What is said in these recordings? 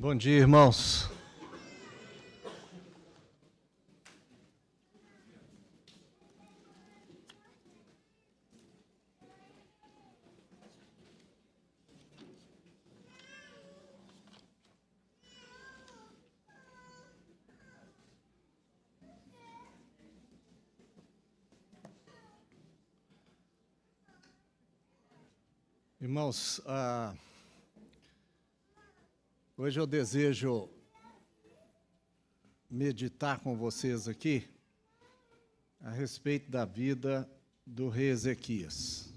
Bom dia, irmãos. Irmãos, hoje eu desejo meditar com vocês aqui a respeito da vida do rei Ezequias.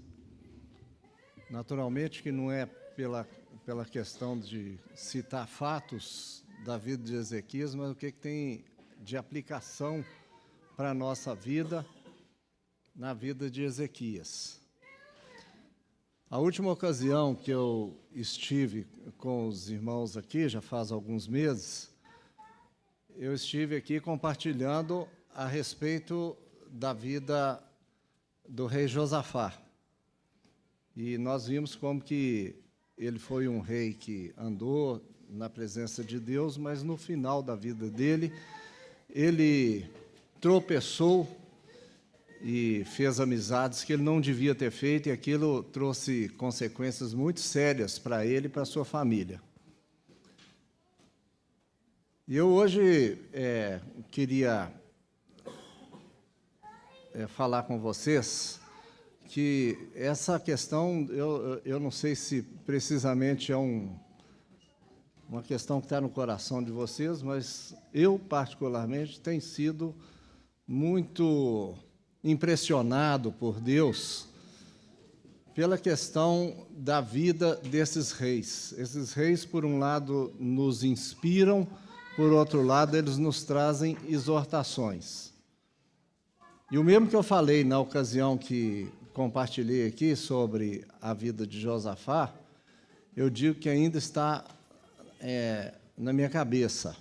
Naturalmente que não é pela questão de citar fatos da vida de Ezequias, mas o que tem de aplicação para a nossa vida, na vida de Ezequias. A última ocasião que eu estive com os irmãos aqui, já faz alguns meses, eu estive aqui compartilhando a respeito da vida do rei Josafá. E nós vimos como que ele foi um rei que andou na presença de Deus, mas no final da vida dele, ele tropeçou e fez amizades que ele não devia ter feito, e aquilo trouxe consequências muito sérias para ele e para a sua família. E eu hoje queria falar com vocês que essa questão, eu não sei se precisamente é uma questão que está no coração de vocês, mas eu, particularmente, tenho sido muito impressionado por Deus pela questão da vida desses reis. Esses reis, por um lado, nos inspiram, por outro lado, eles nos trazem exortações. E o mesmo que eu falei na ocasião que compartilhei aqui sobre a vida de Josafá, eu digo que ainda está na minha cabeça.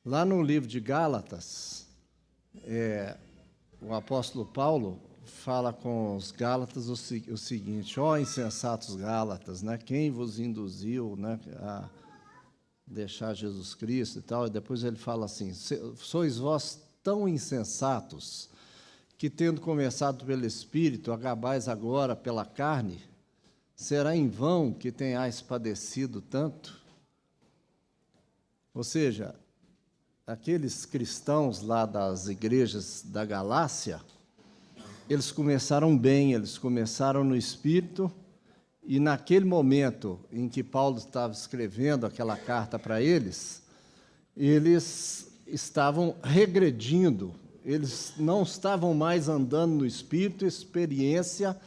Lá no livro de Gálatas, o apóstolo Paulo fala com os Gálatas o seguinte: ó insensatos Gálatas, né, quem vos induziu, né, a deixar Jesus Cristo e tal, e depois ele fala assim: sois vós tão insensatos, que tendo começado pelo Espírito, acabais agora pela carne? Será em vão que tenhais padecido tanto? Ou seja, aqueles cristãos lá das igrejas da Galácia, eles começaram bem, eles começaram no Espírito, e naquele momento em que Paulo estava escrevendo aquela carta para eles estavam regredindo, eles não estavam mais andando no Espírito, experiência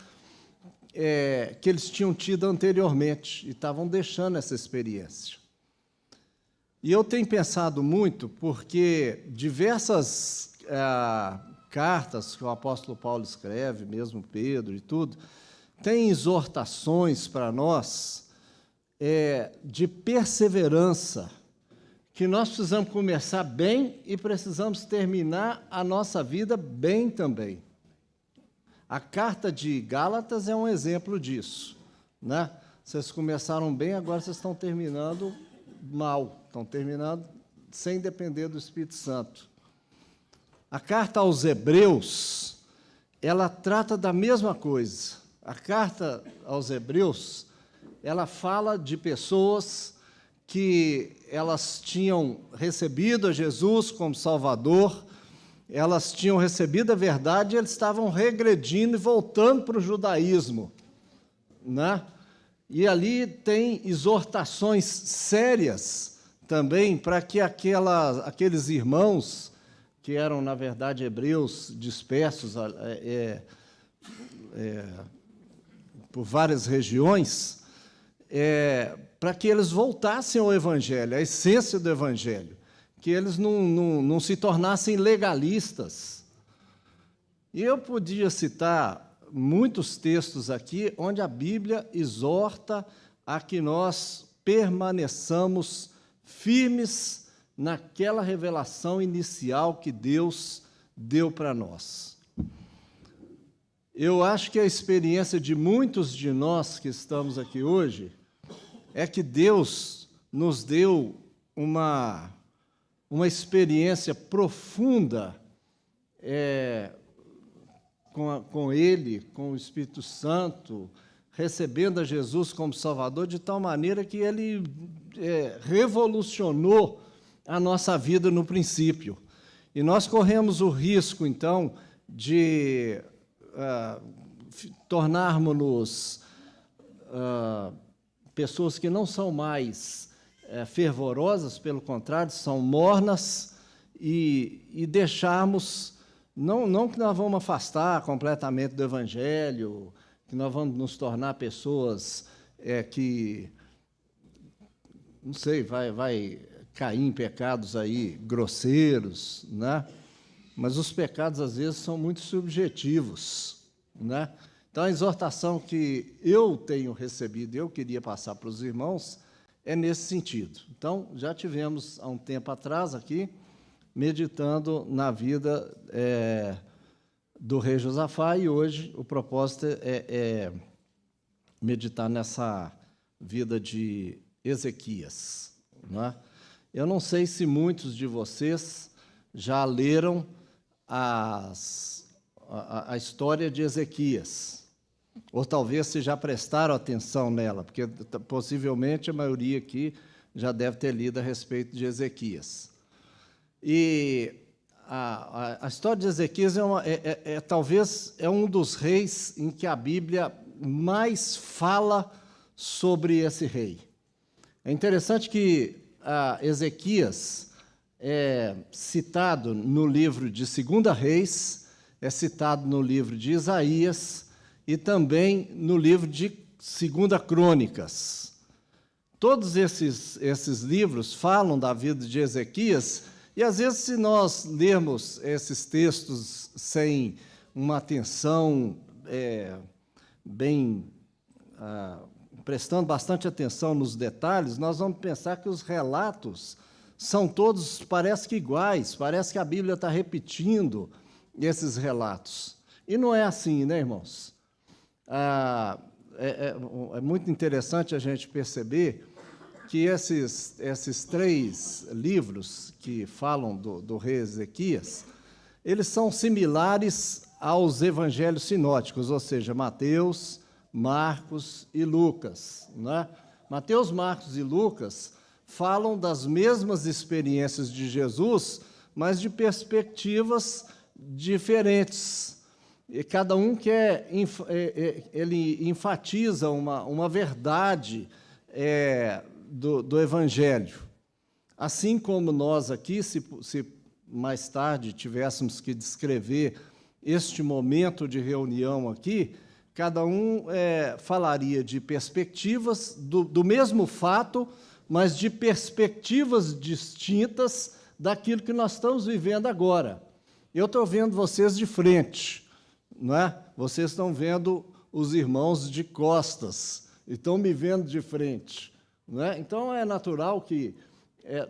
que eles tinham tido anteriormente, e estavam deixando essa experiência. E eu tenho pensado muito, porque diversas cartas que o apóstolo Paulo escreve, mesmo Pedro e tudo, tem exortações para nós de perseverança, que nós precisamos começar bem e precisamos terminar a nossa vida bem também. A carta de Gálatas é um exemplo disso, né? Vocês começaram bem, agora vocês estão terminando mal, estão terminando sem depender do Espírito Santo. A carta aos Hebreus, ela trata da mesma coisa. A carta aos Hebreus, ela fala de pessoas que elas tinham recebido a Jesus como Salvador, elas tinham recebido a verdade e eles estavam regredindo e voltando para o judaísmo, né? E ali tem exortações sérias também para que aqueles irmãos, que eram, na verdade, hebreus dispersos por várias regiões, para que eles voltassem ao Evangelho, à essência do Evangelho, que eles não se tornassem legalistas. E eu podia citar muitos textos aqui onde a Bíblia exorta a que nós permaneçamos firmes naquela revelação inicial que Deus deu para nós. Eu acho que a experiência de muitos de nós que estamos aqui hoje é que Deus nos deu uma experiência profunda com Ele, com o Espírito Santo, recebendo a Jesus como Salvador, de tal maneira que Ele revolucionou a nossa vida no princípio. E nós corremos o risco, então, de tornarmos-nos pessoas que não são mais fervorosas, pelo contrário, são mornas, e deixarmos, não que nós vamos afastar completamente do Evangelho, que nós vamos nos tornar pessoas que, não sei, vai cair em pecados aí grosseiros, né? Mas os pecados, às vezes, são muito subjetivos, né? Então, a exortação que eu tenho recebido, eu queria passar para os irmãos, é nesse sentido. Então, já tivemos, há um tempo atrás, aqui, meditando na vida do rei Josafá, e hoje o propósito é meditar nessa vida de Ezequias, não é? Eu não sei se muitos de vocês já leram a história de Ezequias, ou talvez se já prestaram atenção nela, porque possivelmente a maioria aqui já deve ter lido a respeito de Ezequias. E a história de Ezequias talvez um dos reis em que a Bíblia mais fala sobre esse rei. É interessante que Ezequias é citado no livro de 2 Reis, é citado no livro de Isaías e também no livro de 2 Crônicas. Todos esses livros falam da vida de Ezequias, e às vezes, se nós lermos esses textos sem uma atenção prestando bastante atenção nos detalhes, nós vamos pensar que os relatos são todos, parece que iguais, parece que a Bíblia está repetindo esses relatos. E não é assim, né, irmãos? É muito interessante a gente perceber que esses 3 livros que falam do rei Ezequias, eles são similares aos evangelhos sinóticos, ou seja, Mateus, Marcos e Lucas, né? Mateus, Marcos e Lucas falam das mesmas experiências de Jesus, mas de perspectivas diferentes. E cada um ele enfatiza uma verdade do Evangelho. Assim como nós aqui, se mais tarde tivéssemos que descrever este momento de reunião aqui, cada um falaria de perspectivas do mesmo fato, mas de perspectivas distintas daquilo que nós estamos vivendo agora. Eu estou vendo vocês de frente, não é? Vocês estão vendo os irmãos de costas, e estão me vendo de frente, não é? Então, é natural que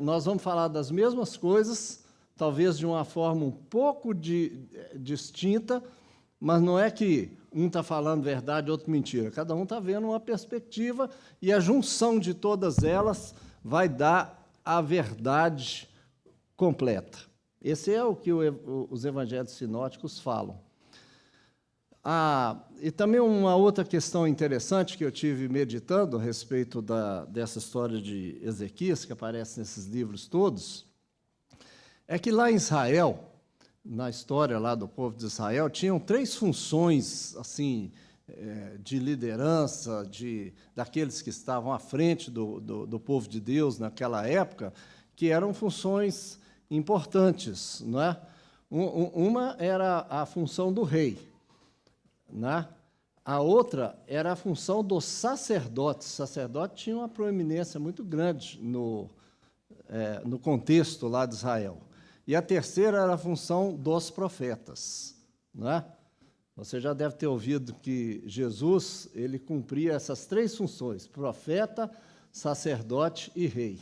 nós vamos falar das mesmas coisas, talvez de uma forma um pouco distinta, mas não é que um está falando verdade, outro mentira. Cada um está vendo uma perspectiva, e a junção de todas elas vai dar a verdade completa. Esse é o que os evangelhos sinóticos falam. E também uma outra questão interessante que eu tive meditando a respeito dessa história de Ezequias, que aparece nesses livros todos, é que lá em Israel, na história lá do povo de Israel, tinham 3 funções assim, de liderança, daqueles que estavam à frente do povo de Deus naquela época, que eram funções importantes, não é? Uma era a função do rei, né? A outra era a função dos sacerdotes. Os sacerdotes tinham uma proeminência muito grande no contexto lá de Israel. E a terceira era a função dos profetas, não é? Você já deve ter ouvido que Jesus ele cumpria essas 3 funções: profeta, sacerdote e rei.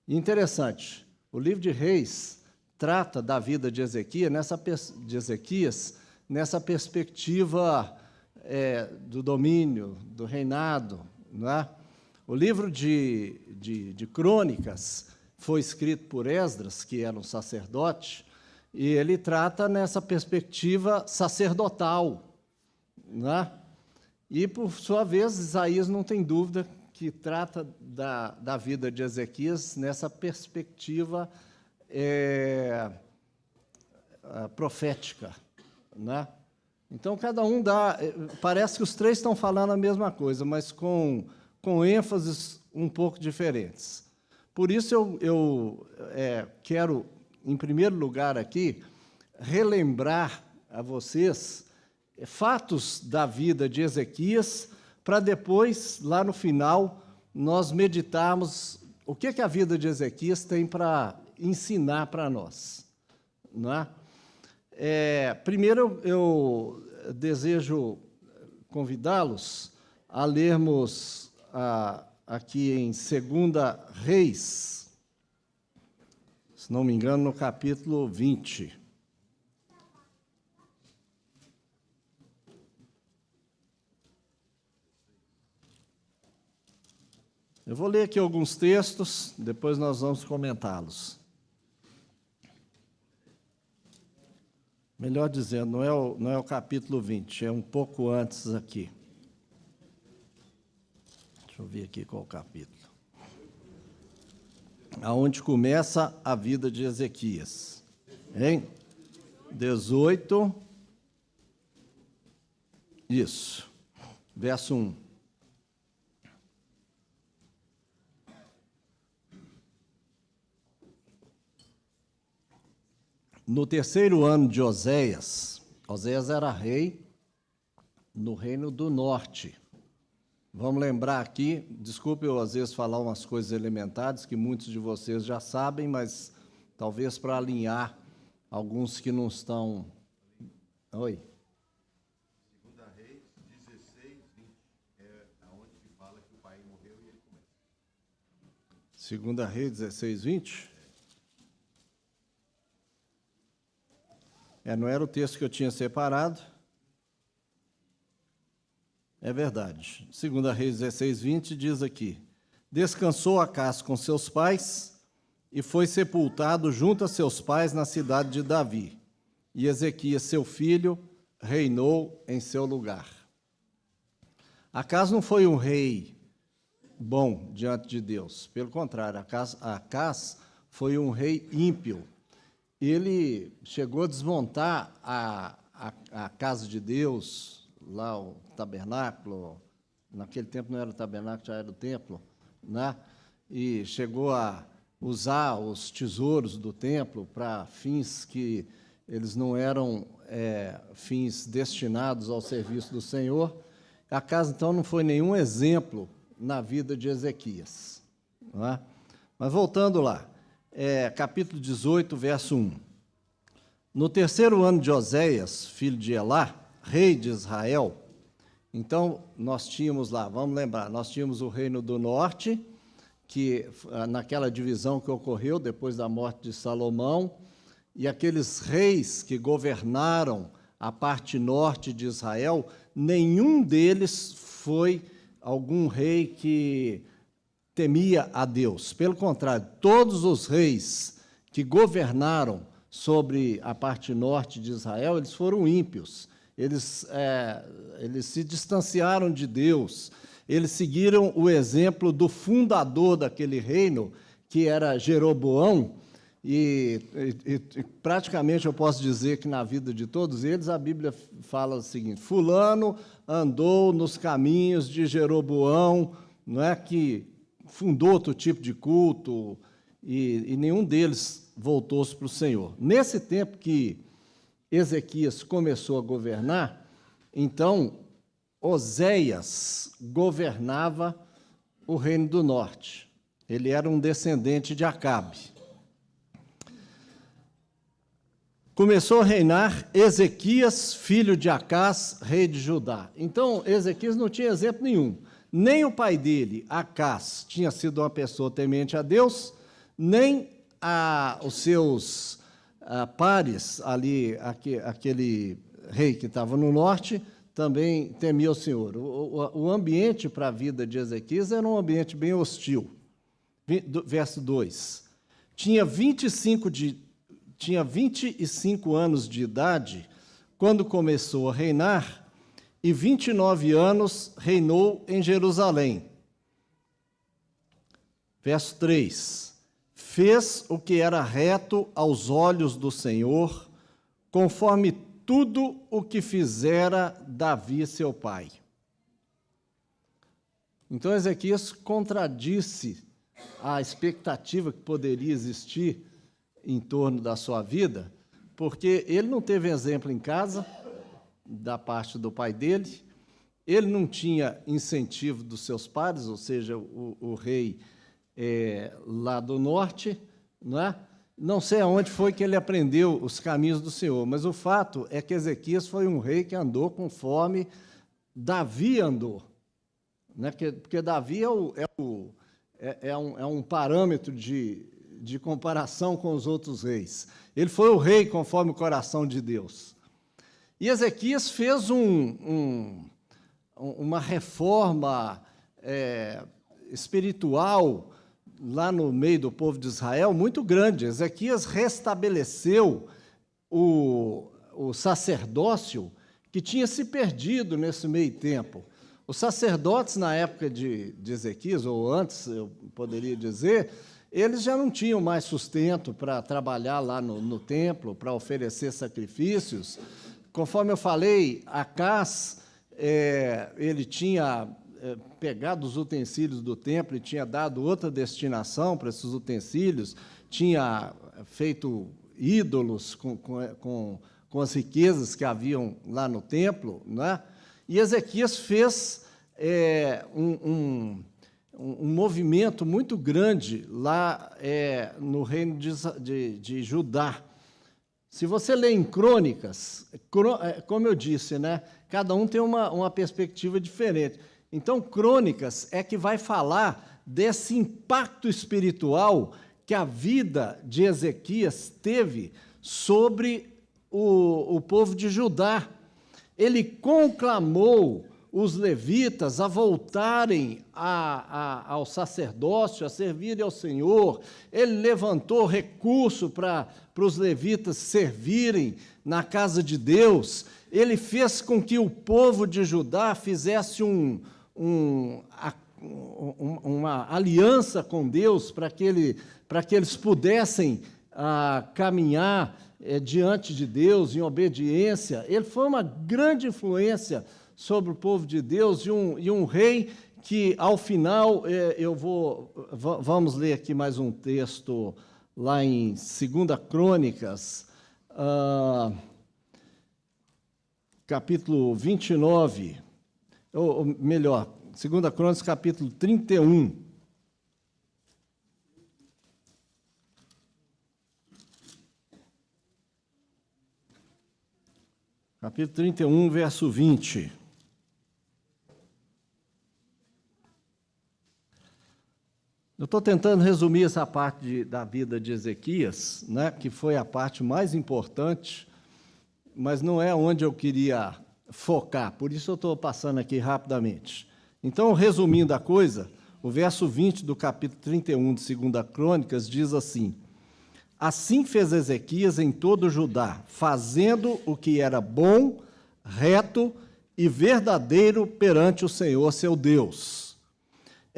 E interessante, o livro de Reis trata da vida de Ezequias nessa perspectiva do domínio, do reinado, não é? O livro de Crônicas foi escrito por Esdras, que era um sacerdote, e ele trata nessa perspectiva sacerdotal, né? E, por sua vez, Isaías não tem dúvida que trata da vida de Ezequias nessa perspectiva profética, né? Então, cada um dá... Parece que os três estão falando a mesma coisa, mas com ênfases um pouco diferentes. Por isso, eu quero, em primeiro lugar aqui, relembrar a vocês fatos da vida de Ezequias, para depois, lá no final, nós meditarmos o que a vida de Ezequias tem para ensinar para nós, não é? Primeiro, eu desejo convidá-los a lermos aqui em 2 Reis, se não me engano, no capítulo 20. Eu vou ler aqui alguns textos, depois nós vamos comentá-los. Melhor dizendo, não é o capítulo 20, é um pouco antes aqui. Deixa eu ver aqui qual o capítulo. Aonde começa a vida de Ezequias. Hein? 18. Isso. Verso 1. No terceiro ano de Oséias era rei no reino do norte. Vamos lembrar aqui, desculpe eu às vezes falar umas coisas elementares que muitos de vocês já sabem, mas talvez para alinhar alguns que não estão... Oi? 2 Reis 16, 20, onde que fala que o pai morreu e ele começa. 2 Reis 16, 20? Não era o texto que eu tinha separado. É verdade. 2 Reis 16, 20 diz aqui: descansou Acás com seus pais e foi sepultado junto a seus pais na cidade de Davi. E Ezequias, seu filho, reinou em seu lugar. Acás não foi um rei bom diante de Deus. Pelo contrário, Acás foi um rei ímpio. Ele chegou a desmontar a casa de Deus, lá o tabernáculo, naquele tempo não era o tabernáculo, já era o templo, né? E chegou a usar os tesouros do templo para fins que eles não eram fins destinados ao serviço do Senhor. A casa, então, não foi nenhum exemplo na vida de Ezequias, não é? Mas voltando lá, capítulo 18, verso 1. No terceiro ano de Oséias, filho de Elá, rei de Israel, então nós tínhamos lá, vamos lembrar, nós tínhamos o reino do norte, que naquela divisão que ocorreu depois da morte de Salomão, e aqueles reis que governaram a parte norte de Israel, nenhum deles foi algum rei que temia a Deus. Pelo contrário, todos os reis que governaram sobre a parte norte de Israel, eles foram ímpios. Eles se distanciaram de Deus. Eles seguiram o exemplo do fundador daquele reino, que era Jeroboão, e praticamente eu posso dizer que na vida de todos eles, a Bíblia fala o seguinte: fulano andou nos caminhos de Jeroboão, não é, que fundou outro tipo de culto, e nenhum deles voltou-se para o Senhor. Nesse tempo que Ezequias começou a governar, então Oséias governava o reino do norte. Ele era um descendente de Acabe. Começou a reinar Ezequias, filho de Acás, rei de Judá. Então, Ezequias não tinha exemplo nenhum. Nem o pai dele, Acás, tinha sido uma pessoa temente a Deus, nem os seus pares ali, aquele rei que estava no norte, também temia o Senhor. O ambiente para a vida de Ezequias era um ambiente bem hostil. Verso 2. Tinha 25 anos de idade quando começou a reinar, e 29 anos reinou em Jerusalém. Verso 3. Fez o que era reto aos olhos do Senhor, conforme tudo o que fizera Davi, seu pai. Então, Ezequias contradisse a expectativa que poderia existir em torno da sua vida, porque ele não teve exemplo em casa, da parte do pai dele, ele não tinha incentivo dos seus pares, ou seja, o rei lá do norte, não é? Não sei aonde foi que ele aprendeu os caminhos do Senhor, mas o fato é que Ezequias foi um rei que andou conforme Davi andou, né? Porque Davi é um parâmetro de comparação com os outros reis. Ele foi o rei conforme o coração de Deus. E Ezequias fez uma reforma espiritual lá no meio do povo de Israel muito grande. Ezequias restabeleceu o sacerdócio que tinha se perdido nesse meio tempo. Os sacerdotes, na época de Ezequias, ou antes, eu poderia dizer, eles já não tinham mais sustento para trabalhar lá no templo, para oferecer sacrifícios. Conforme eu falei, Acás, ele tinha pegado os utensílios do templo e tinha dado outra destinação para esses utensílios, tinha feito ídolos com as riquezas que haviam lá no templo, né? E Ezequias fez um movimento muito grande lá no reino de Judá. Se você lê em Crônicas, como eu disse, né, cada um tem uma perspectiva diferente. Então, Crônicas é que vai falar desse impacto espiritual que a vida de Ezequias teve sobre o povo de Judá. Ele conclamou os levitas a voltarem ao sacerdócio, a servirem ao Senhor. Ele levantou recurso para os levitas servirem na casa de Deus. Ele fez com que o povo de Judá fizesse uma aliança com Deus para que eles pudessem caminhar diante de Deus em obediência. Ele foi uma grande influência sobre o povo de Deus e um rei que, ao final, vamos ler aqui mais um texto lá em 2 Crônicas, capítulo 29, ou melhor, 2 Crônicas, capítulo 31. Capítulo 31, verso 20. Eu estou tentando resumir essa parte da vida de Ezequias, né, que foi a parte mais importante, mas não é onde eu queria focar, por isso eu estou passando aqui rapidamente. Então, resumindo a coisa, o verso 20 do capítulo 31 de 2 Crônicas diz assim: assim fez Ezequias em todo Judá, fazendo o que era bom, reto e verdadeiro perante o Senhor seu Deus.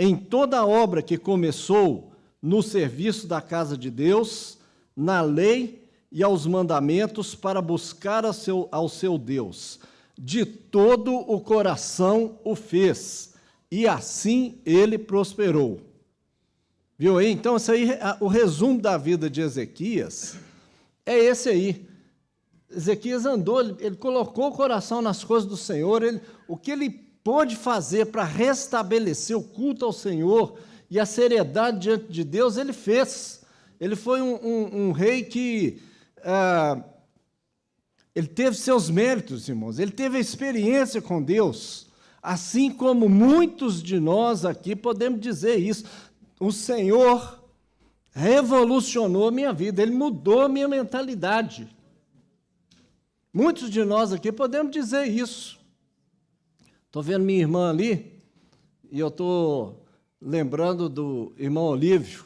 Em toda a obra que começou no serviço da casa de Deus, na lei e aos mandamentos para buscar ao seu Deus, de todo o coração o fez, e assim ele prosperou. Viu aí? Então, esse aí, o resumo da vida de Ezequias é esse aí. Ezequias andou, ele colocou o coração nas coisas do Senhor, o que ele pôde fazer para restabelecer o culto ao Senhor e a seriedade diante de Deus, ele fez. Ele foi um rei que ele teve seus méritos, irmãos, ele teve a experiência com Deus, assim como muitos de nós aqui podemos dizer isso. O Senhor revolucionou a minha vida, Ele mudou a minha mentalidade. Muitos de nós aqui podemos dizer isso. Estou vendo minha irmã ali e eu estou lembrando do irmão Olívio.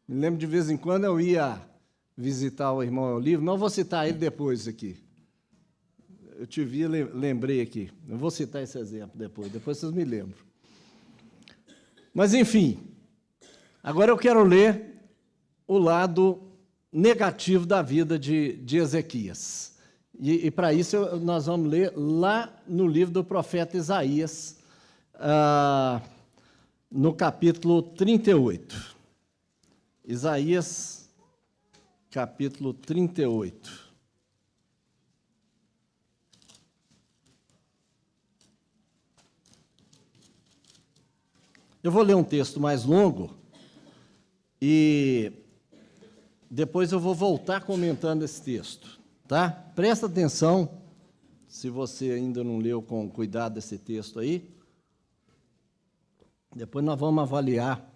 Me lembro de vez em quando eu ia visitar o irmão Olívio, mas eu vou citar ele depois aqui. Eu te vi, lembrei aqui. Eu vou citar esse exemplo depois vocês me lembram. Mas, enfim, agora eu quero ler o lado negativo da vida de Ezequias. E para isso, nós vamos ler lá no livro do profeta Isaías, no capítulo 38. Isaías, capítulo 38. Eu vou ler um texto mais longo e depois eu vou voltar comentando esse texto, tá? Presta atenção, se você ainda não leu com cuidado esse texto aí. Depois nós vamos avaliar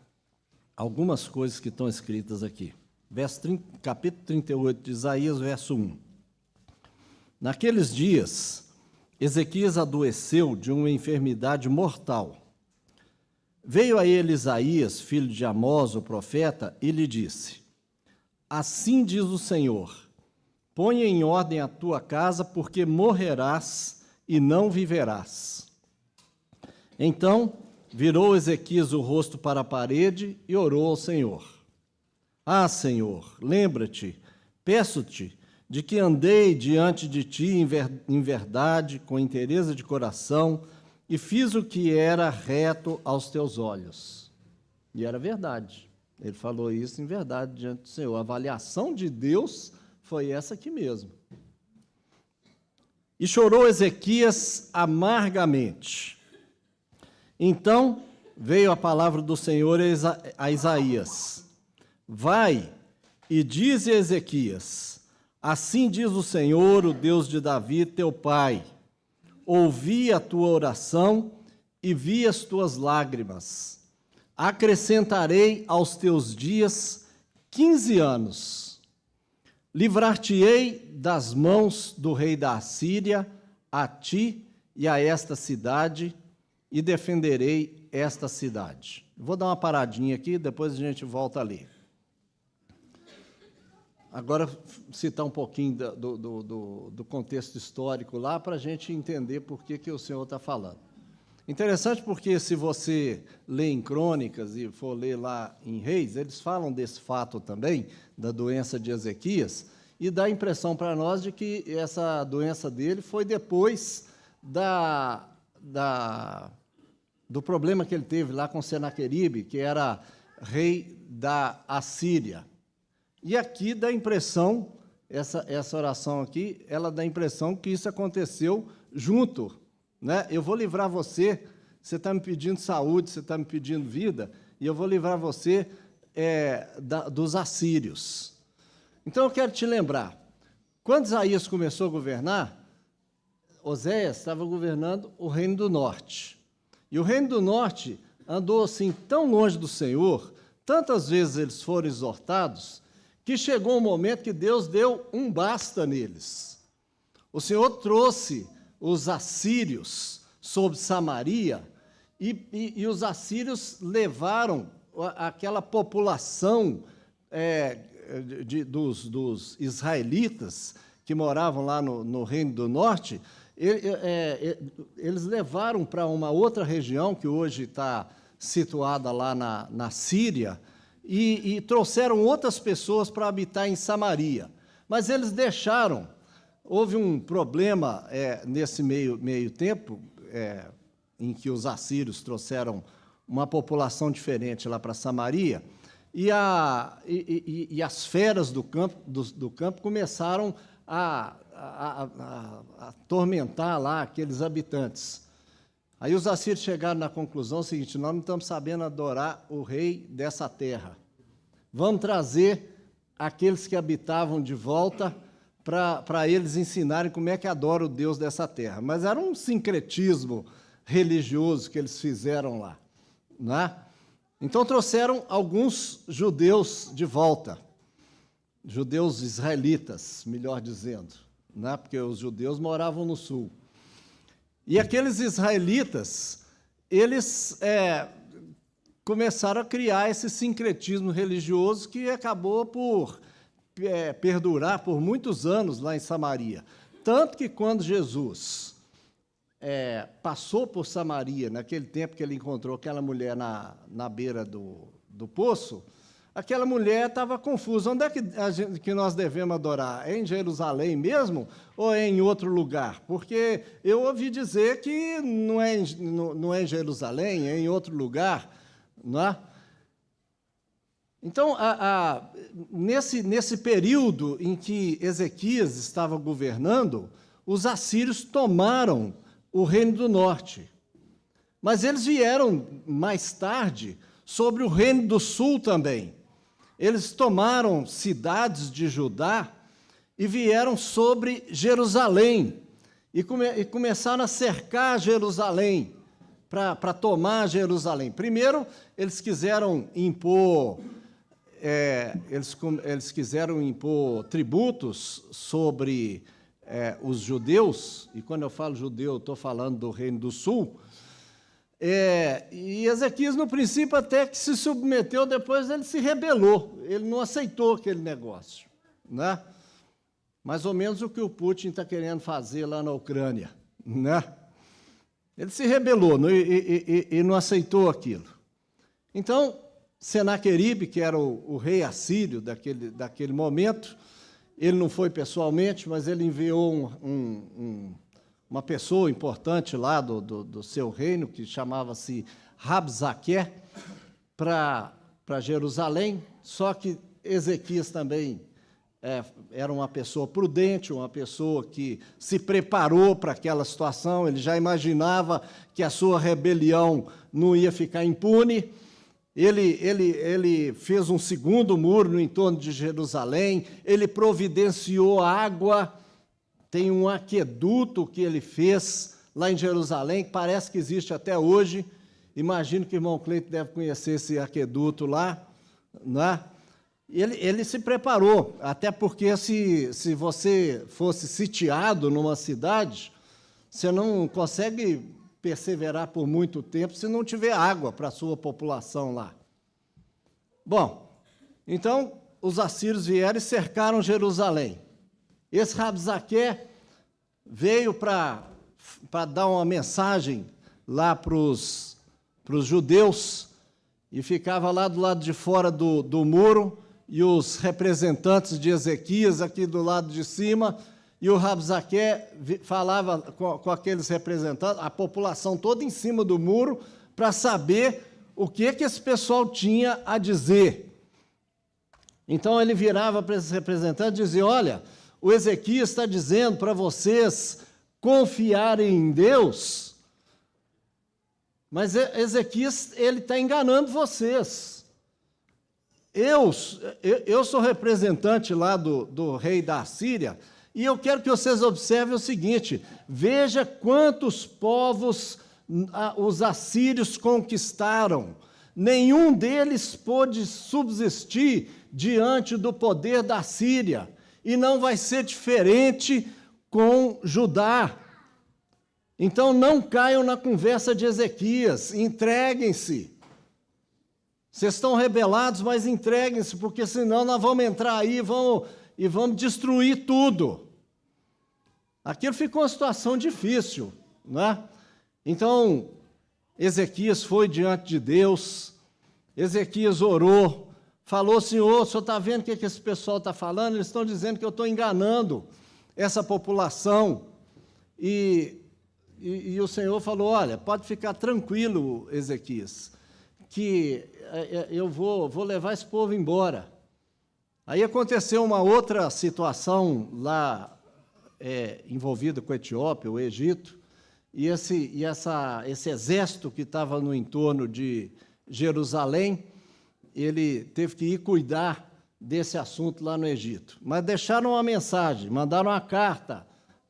algumas coisas que estão escritas aqui. Capítulo 38 de Isaías, verso 1. Naqueles dias, Ezequias adoeceu de uma enfermidade mortal. Veio a ele Isaías, filho de Amós, o profeta, e lhe disse: Assim diz o Senhor, põe em ordem a tua casa, porque morrerás e não viverás. Então virou Ezequias o rosto para a parede e orou ao Senhor. Ah, Senhor, lembra-te, peço-te, de que andei diante de ti em verdade, com inteireza de coração, e fiz o que era reto aos teus olhos. E era verdade. Ele falou isso em verdade diante do Senhor. A avaliação de Deus foi essa aqui mesmo. E chorou Ezequias amargamente. Então veio a palavra do Senhor a Isaías: Vai e dize a Ezequias: Assim diz o Senhor, o Deus de Davi, teu pai: Ouvi a tua oração e vi as tuas lágrimas. Acrescentarei aos teus dias 15 anos. Livrar-te-ei das mãos do rei da Assíria, a ti e a esta cidade, e defenderei esta cidade. Vou dar uma paradinha aqui, depois a gente volta a ler. Agora, citar um pouquinho do contexto histórico lá, para a gente entender por que o Senhor está falando. Interessante porque, se você lê em Crônicas e for ler lá em Reis, eles falam desse fato também, da doença de Ezequias, e dá a impressão para nós de que essa doença dele foi depois do problema que ele teve lá com Senaqueribe, que era rei da Assíria. E aqui dá a impressão, essa oração aqui, ela dá a impressão que isso aconteceu junto, né? Eu vou livrar você, você está me pedindo saúde, você está me pedindo vida, e eu vou livrar você dos assírios. Então, eu quero te lembrar, quando Isaías começou a governar, Oséias estava governando o Reino do Norte. E o Reino do Norte andou assim tão longe do Senhor, tantas vezes eles foram exortados, que chegou um momento que Deus deu um basta neles. O Senhor trouxe os assírios sobre Samaria, e os assírios levaram aquela população dos israelitas que moravam lá no Reino do Norte, eles levaram para uma outra região, que hoje está situada lá na Síria, e trouxeram outras pessoas para habitar em Samaria. Mas eles deixaram, houve um problema nesse meio tempo, em que os assírios trouxeram uma população diferente lá para Samaria, e as feras do campo começaram a atormentar lá aqueles habitantes. Aí os assírios chegaram na conclusão seguinte: nós não estamos sabendo adorar o rei dessa terra. Vamos trazer aqueles que habitavam de volta para eles ensinarem como é que adora o Deus dessa terra. Mas era um sincretismo religioso que eles fizeram lá, né? Então trouxeram alguns judeus de volta, judeus israelitas, melhor dizendo, né? Porque os judeus moravam no sul. E aqueles israelitas, eles começaram a criar esse sincretismo religioso que acabou por perdurar por muitos anos lá em Samaria. Tanto que quando Jesus passou por Samaria, naquele tempo que ele encontrou aquela mulher na beira do poço, aquela mulher estava confusa. Onde é que nós devemos adorar? É em Jerusalém mesmo ou é em outro lugar? Porque eu ouvi dizer que não é em Jerusalém, é em outro lugar, não é? Então, nesse período em que Ezequias estava governando, os assírios tomaram o Reino do Norte. Mas eles vieram mais tarde sobre o Reino do Sul também. Eles tomaram cidades de Judá e vieram sobre Jerusalém. E começaram a cercar Jerusalém, para tomar Jerusalém. Primeiro, eles quiseram impor tributos sobre os judeus, e quando eu falo judeu, estou falando do Reino do Sul, e Ezequias, no princípio, até que se submeteu, depois ele se rebelou, ele não aceitou aquele negócio, né? Mais ou menos o que o Putin está querendo fazer lá na Ucrânia, né? Ele se rebelou e não aceitou aquilo. Então, Senaqueribe, que era o rei assírio daquele momento, ele não foi pessoalmente, mas ele enviou uma pessoa importante lá do seu reino, que chamava-se Rabzaqué, para Jerusalém, só que Ezequias também era uma pessoa prudente, uma pessoa que se preparou para aquela situação, ele já imaginava que a sua rebelião não ia ficar impune. Ele fez um segundo muro no entorno de Jerusalém, ele providenciou água, tem um aqueduto que ele fez lá em Jerusalém, que parece que existe até hoje. Imagino que o irmão Cleito deve conhecer esse aqueduto lá, né? Ele se preparou, até porque se você fosse sitiado numa cidade, você não consegue perseverar por muito tempo se não tiver água para a sua população lá. Bom, então, os assírios vieram e cercaram Jerusalém. Esse Rabzaqué veio para dar uma mensagem lá para os judeus e ficava lá do lado de fora do muro, e os representantes de Ezequias aqui do lado de cima, e o Rabzaqué falava com aqueles representantes, a população toda em cima do muro, para saber o que esse pessoal tinha a dizer. Então, ele virava para esses representantes e dizia: olha, o Ezequias está dizendo para vocês confiarem em Deus, mas Ezequias está enganando vocês. Eu sou representante lá do rei da Assíria, e eu quero que vocês observem o seguinte: veja quantos povos os assírios conquistaram. Nenhum deles pôde subsistir diante do poder da Síria, e não vai ser diferente com Judá. Então, não caiam na conversa de Ezequias, entreguem-se. Vocês estão rebelados, mas entreguem-se, porque senão nós vamos entrar aí e vamos destruir tudo. Aquilo ficou uma situação difícil, né? Então, Ezequias foi diante de Deus, Ezequias orou, falou: Senhor, o senhor está vendo o que esse pessoal está falando? Eles estão dizendo que eu estou enganando essa população. E o Senhor falou: olha, pode ficar tranquilo, Ezequias, que eu vou levar esse povo embora. Aí aconteceu uma outra situação lá, envolvida com a Etiópia, o Egito, e esse exército que estava no entorno de Jerusalém, ele teve que ir cuidar desse assunto lá no Egito. Mas deixaram uma mensagem, mandaram uma carta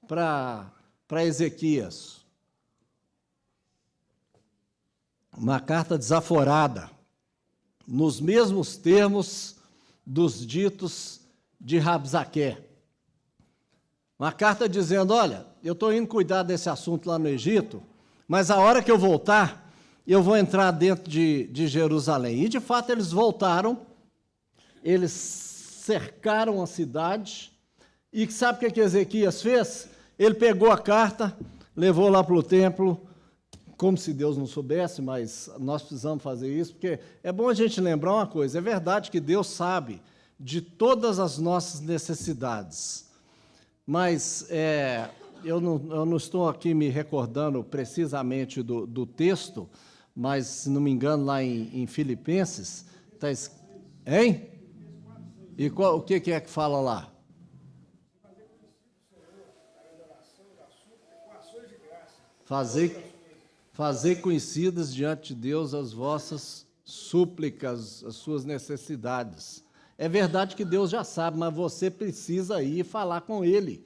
para Ezequias. Uma carta desaforada, nos mesmos termos dos ditos de Rabzaqué. Uma carta dizendo, olha, eu estou indo cuidar desse assunto lá no Egito, mas a hora que eu voltar, eu vou entrar dentro de Jerusalém. E, de fato, eles voltaram, eles cercaram a cidade, e sabe o que Ezequias fez? Ele pegou a carta, levou lá para o templo, como se Deus não soubesse, mas nós precisamos fazer isso, porque é bom a gente lembrar uma coisa, é verdade que Deus sabe de todas as nossas necessidades, mas eu não estou aqui me recordando precisamente do texto, mas, se não me engano, lá em Filipenses, está escrito... Hein? E o que é que fala lá? Fazer conhecidas diante de Deus as vossas súplicas, as suas necessidades. É verdade que Deus já sabe, mas você precisa ir falar com Ele.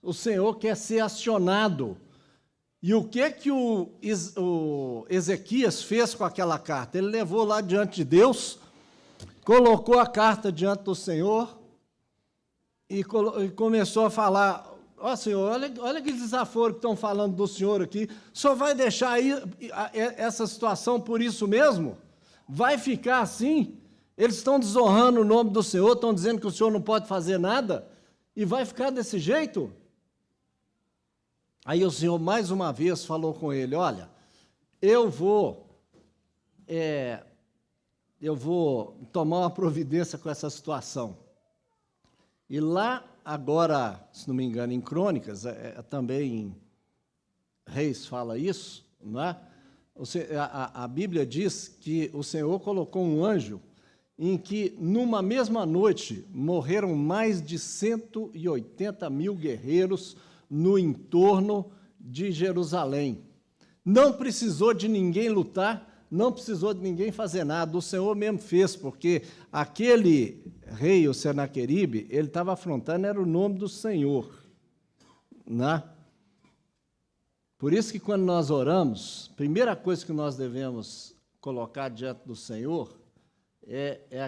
O Senhor quer ser acionado. E o que o Ezequias fez com aquela carta? Ele levou lá diante de Deus, colocou a carta diante do Senhor e começou a falar: ó, Senhor, olha que desaforo que estão falando do Senhor aqui. O Senhor vai deixar aí essa situação por isso mesmo? Vai ficar assim? Eles estão desonrando o nome do Senhor, estão dizendo que o Senhor não pode fazer nada, e vai ficar desse jeito? Aí o Senhor, mais uma vez, falou com ele: olha, eu vou tomar uma providência com essa situação. E lá, agora, se não me engano, em Crônicas, também em Reis fala isso, não é? A Bíblia diz que o Senhor colocou um anjo em que, numa mesma noite, morreram mais de 180 mil guerreiros no entorno de Jerusalém. Não precisou de ninguém lutar, não precisou de ninguém fazer nada, o Senhor mesmo fez, porque aquele rei, o Senaqueribe, ele estava afrontando, era o nome do Senhor, né? Por isso que, quando nós oramos, a primeira coisa que nós devemos colocar diante do Senhor é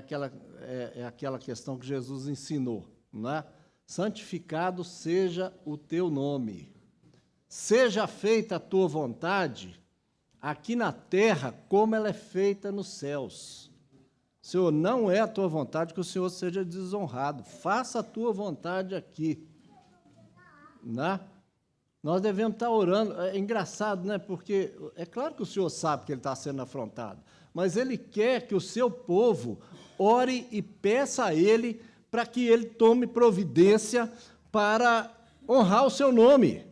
aquela questão que Jesus ensinou, né? Santificado seja o teu nome, seja feita a tua vontade, aqui na terra, como ela é feita nos céus. Senhor, não é a tua vontade que o Senhor seja desonrado, faça a tua vontade aqui, né? Nós devemos estar orando. É engraçado, né? Porque é claro que o Senhor sabe que ele está sendo afrontado, mas Ele quer que o seu povo ore e peça a Ele para que Ele tome providência para honrar o seu nome.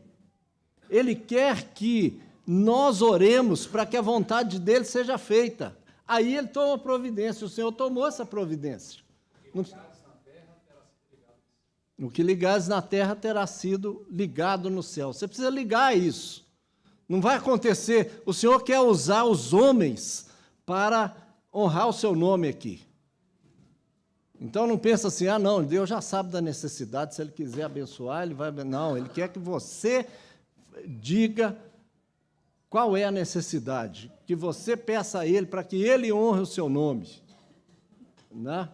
Ele quer que nós oremos para que a vontade dEle seja feita. Aí Ele toma providência, o Senhor tomou essa providência. O que ligares na terra terá sido ligado no céu. Você precisa ligar isso. Não vai acontecer. O Senhor quer usar os homens para honrar o seu nome aqui. Então não pensa assim: ah, não, Deus já sabe da necessidade, se Ele quiser abençoar, Ele vai... Não, Ele quer que você diga qual é a necessidade, que você peça a Ele para que Ele honre o seu nome, né?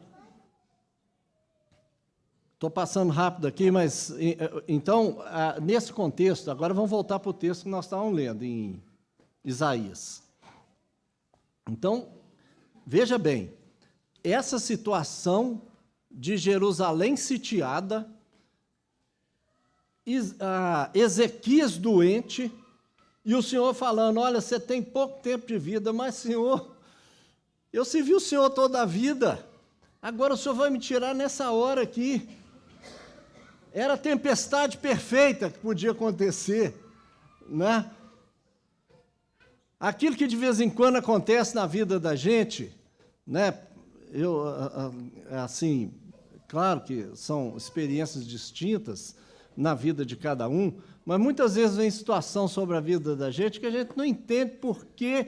Estou passando rápido aqui, mas, então, nesse contexto, agora vamos voltar para o texto que nós estávamos lendo, em Isaías. Então, veja bem, essa situação de Jerusalém sitiada, Ezequias doente, e o Senhor falando: olha, você tem pouco tempo de vida, mas, Senhor, eu servi o Senhor toda a vida, agora o Senhor vai me tirar nessa hora aqui. Era a tempestade perfeita que podia acontecer, né? Aquilo que de vez em quando acontece na vida da gente, né? Assim, claro que são experiências distintas na vida de cada um, mas muitas vezes vem situação sobre a vida da gente que a gente não entende por que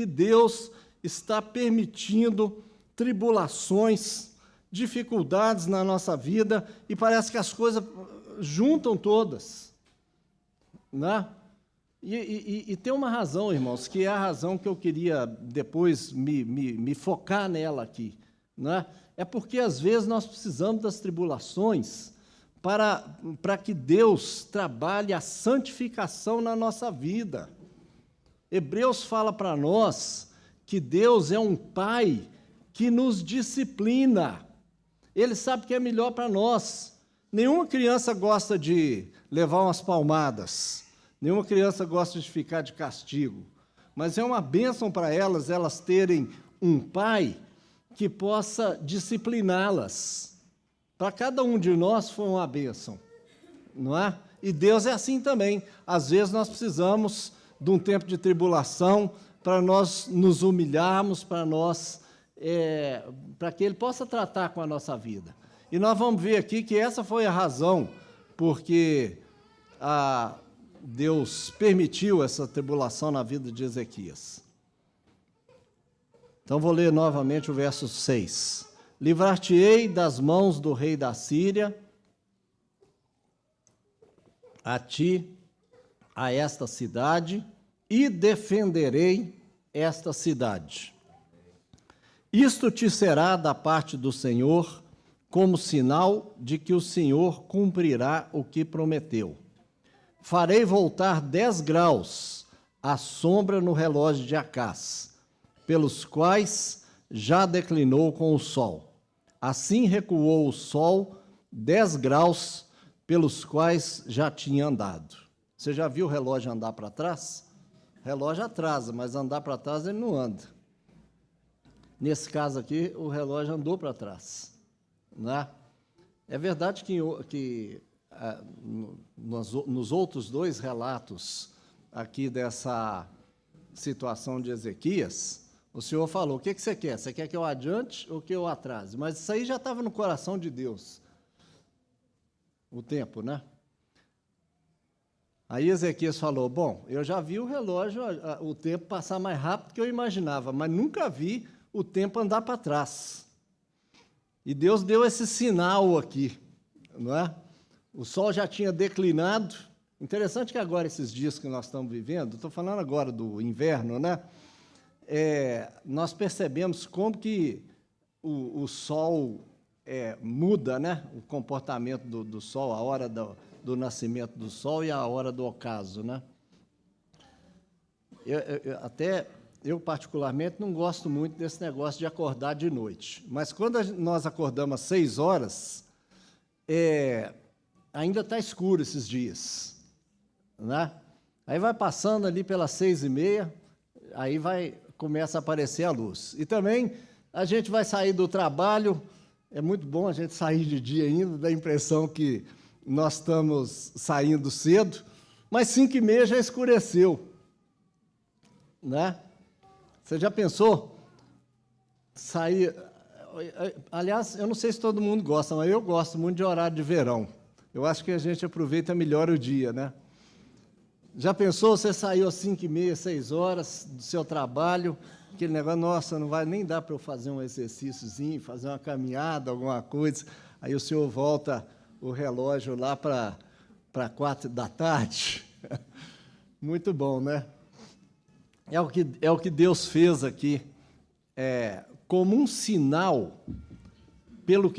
Deus está permitindo tribulações, dificuldades na nossa vida, e parece que as coisas juntam todas, né? E tem uma razão, irmãos, que é a razão que eu queria depois me focar nela aqui, né? É porque, às vezes, nós precisamos das tribulações para que Deus trabalhe a santificação na nossa vida. Hebreus fala para nós que Deus é um Pai que nos disciplina. Ele sabe o que é melhor para nós. Nenhuma criança gosta de levar umas palmadas, nenhuma criança gosta de ficar de castigo, mas é uma bênção para elas terem um pai que possa discipliná-las. Para cada um de nós foi uma bênção, não é? E Deus é assim também. Às vezes nós precisamos de um tempo de tribulação para nós nos humilharmos, para que Ele possa tratar com a nossa vida. E nós vamos ver aqui que essa foi a razão porque Deus permitiu essa tribulação na vida de Ezequias. Então, vou ler novamente o verso 6. Livrar-te-ei das mãos do rei da Síria, a ti, a esta cidade, e defenderei esta cidade. Isto te será da parte do Senhor, como sinal de que o Senhor cumprirá o que prometeu. Farei voltar 10 graus a sombra no relógio de Acás, pelos quais já declinou com o sol. Assim recuou o sol 10 graus, pelos quais já tinha andado. Você já viu o relógio andar para trás? O relógio atrasa, mas andar para trás ele não anda. Nesse caso aqui, o relógio andou para trás. Né? É verdade que nos outros 2 relatos aqui dessa situação de Ezequias, o Senhor falou, o que você quer? Você quer que eu adiante ou que eu atrase? Mas isso aí já estava no coração de Deus, o tempo, né? Aí Ezequias falou, bom, eu já vi o relógio, o tempo passar mais rápido do que eu imaginava, mas nunca vi o tempo andar para trás. E Deus deu esse sinal aqui, não é? O sol já tinha declinado. Interessante que agora, esses dias que nós estamos vivendo, estou falando agora do inverno, né? Nós percebemos como que o sol muda, né? O comportamento do sol, a hora do nascimento do sol e a hora do ocaso, né? Eu, particularmente, não gosto muito desse negócio de acordar de noite. Mas quando nós acordamos às 6 horas, ainda está escuro esses dias. Né? Aí vai passando ali pelas 6h30, aí começa a aparecer a luz. E também a gente vai sair do trabalho, é muito bom a gente sair de dia ainda, dá a impressão que nós estamos saindo cedo, mas 5h30 já escureceu. Né? Você já pensou? Sair. Aliás, eu não sei se todo mundo gosta, mas eu gosto muito de horário de verão. Eu acho que a gente aproveita melhor o dia, né? Já pensou? Você saiu às 5h30, 6 horas do seu trabalho, aquele negócio, nossa, não vai nem dar para eu fazer um exercíciozinho, fazer uma caminhada, alguma coisa. Aí o senhor volta o relógio lá para 4 da tarde. Muito bom, né? É o que Deus fez aqui, como um sinal pelo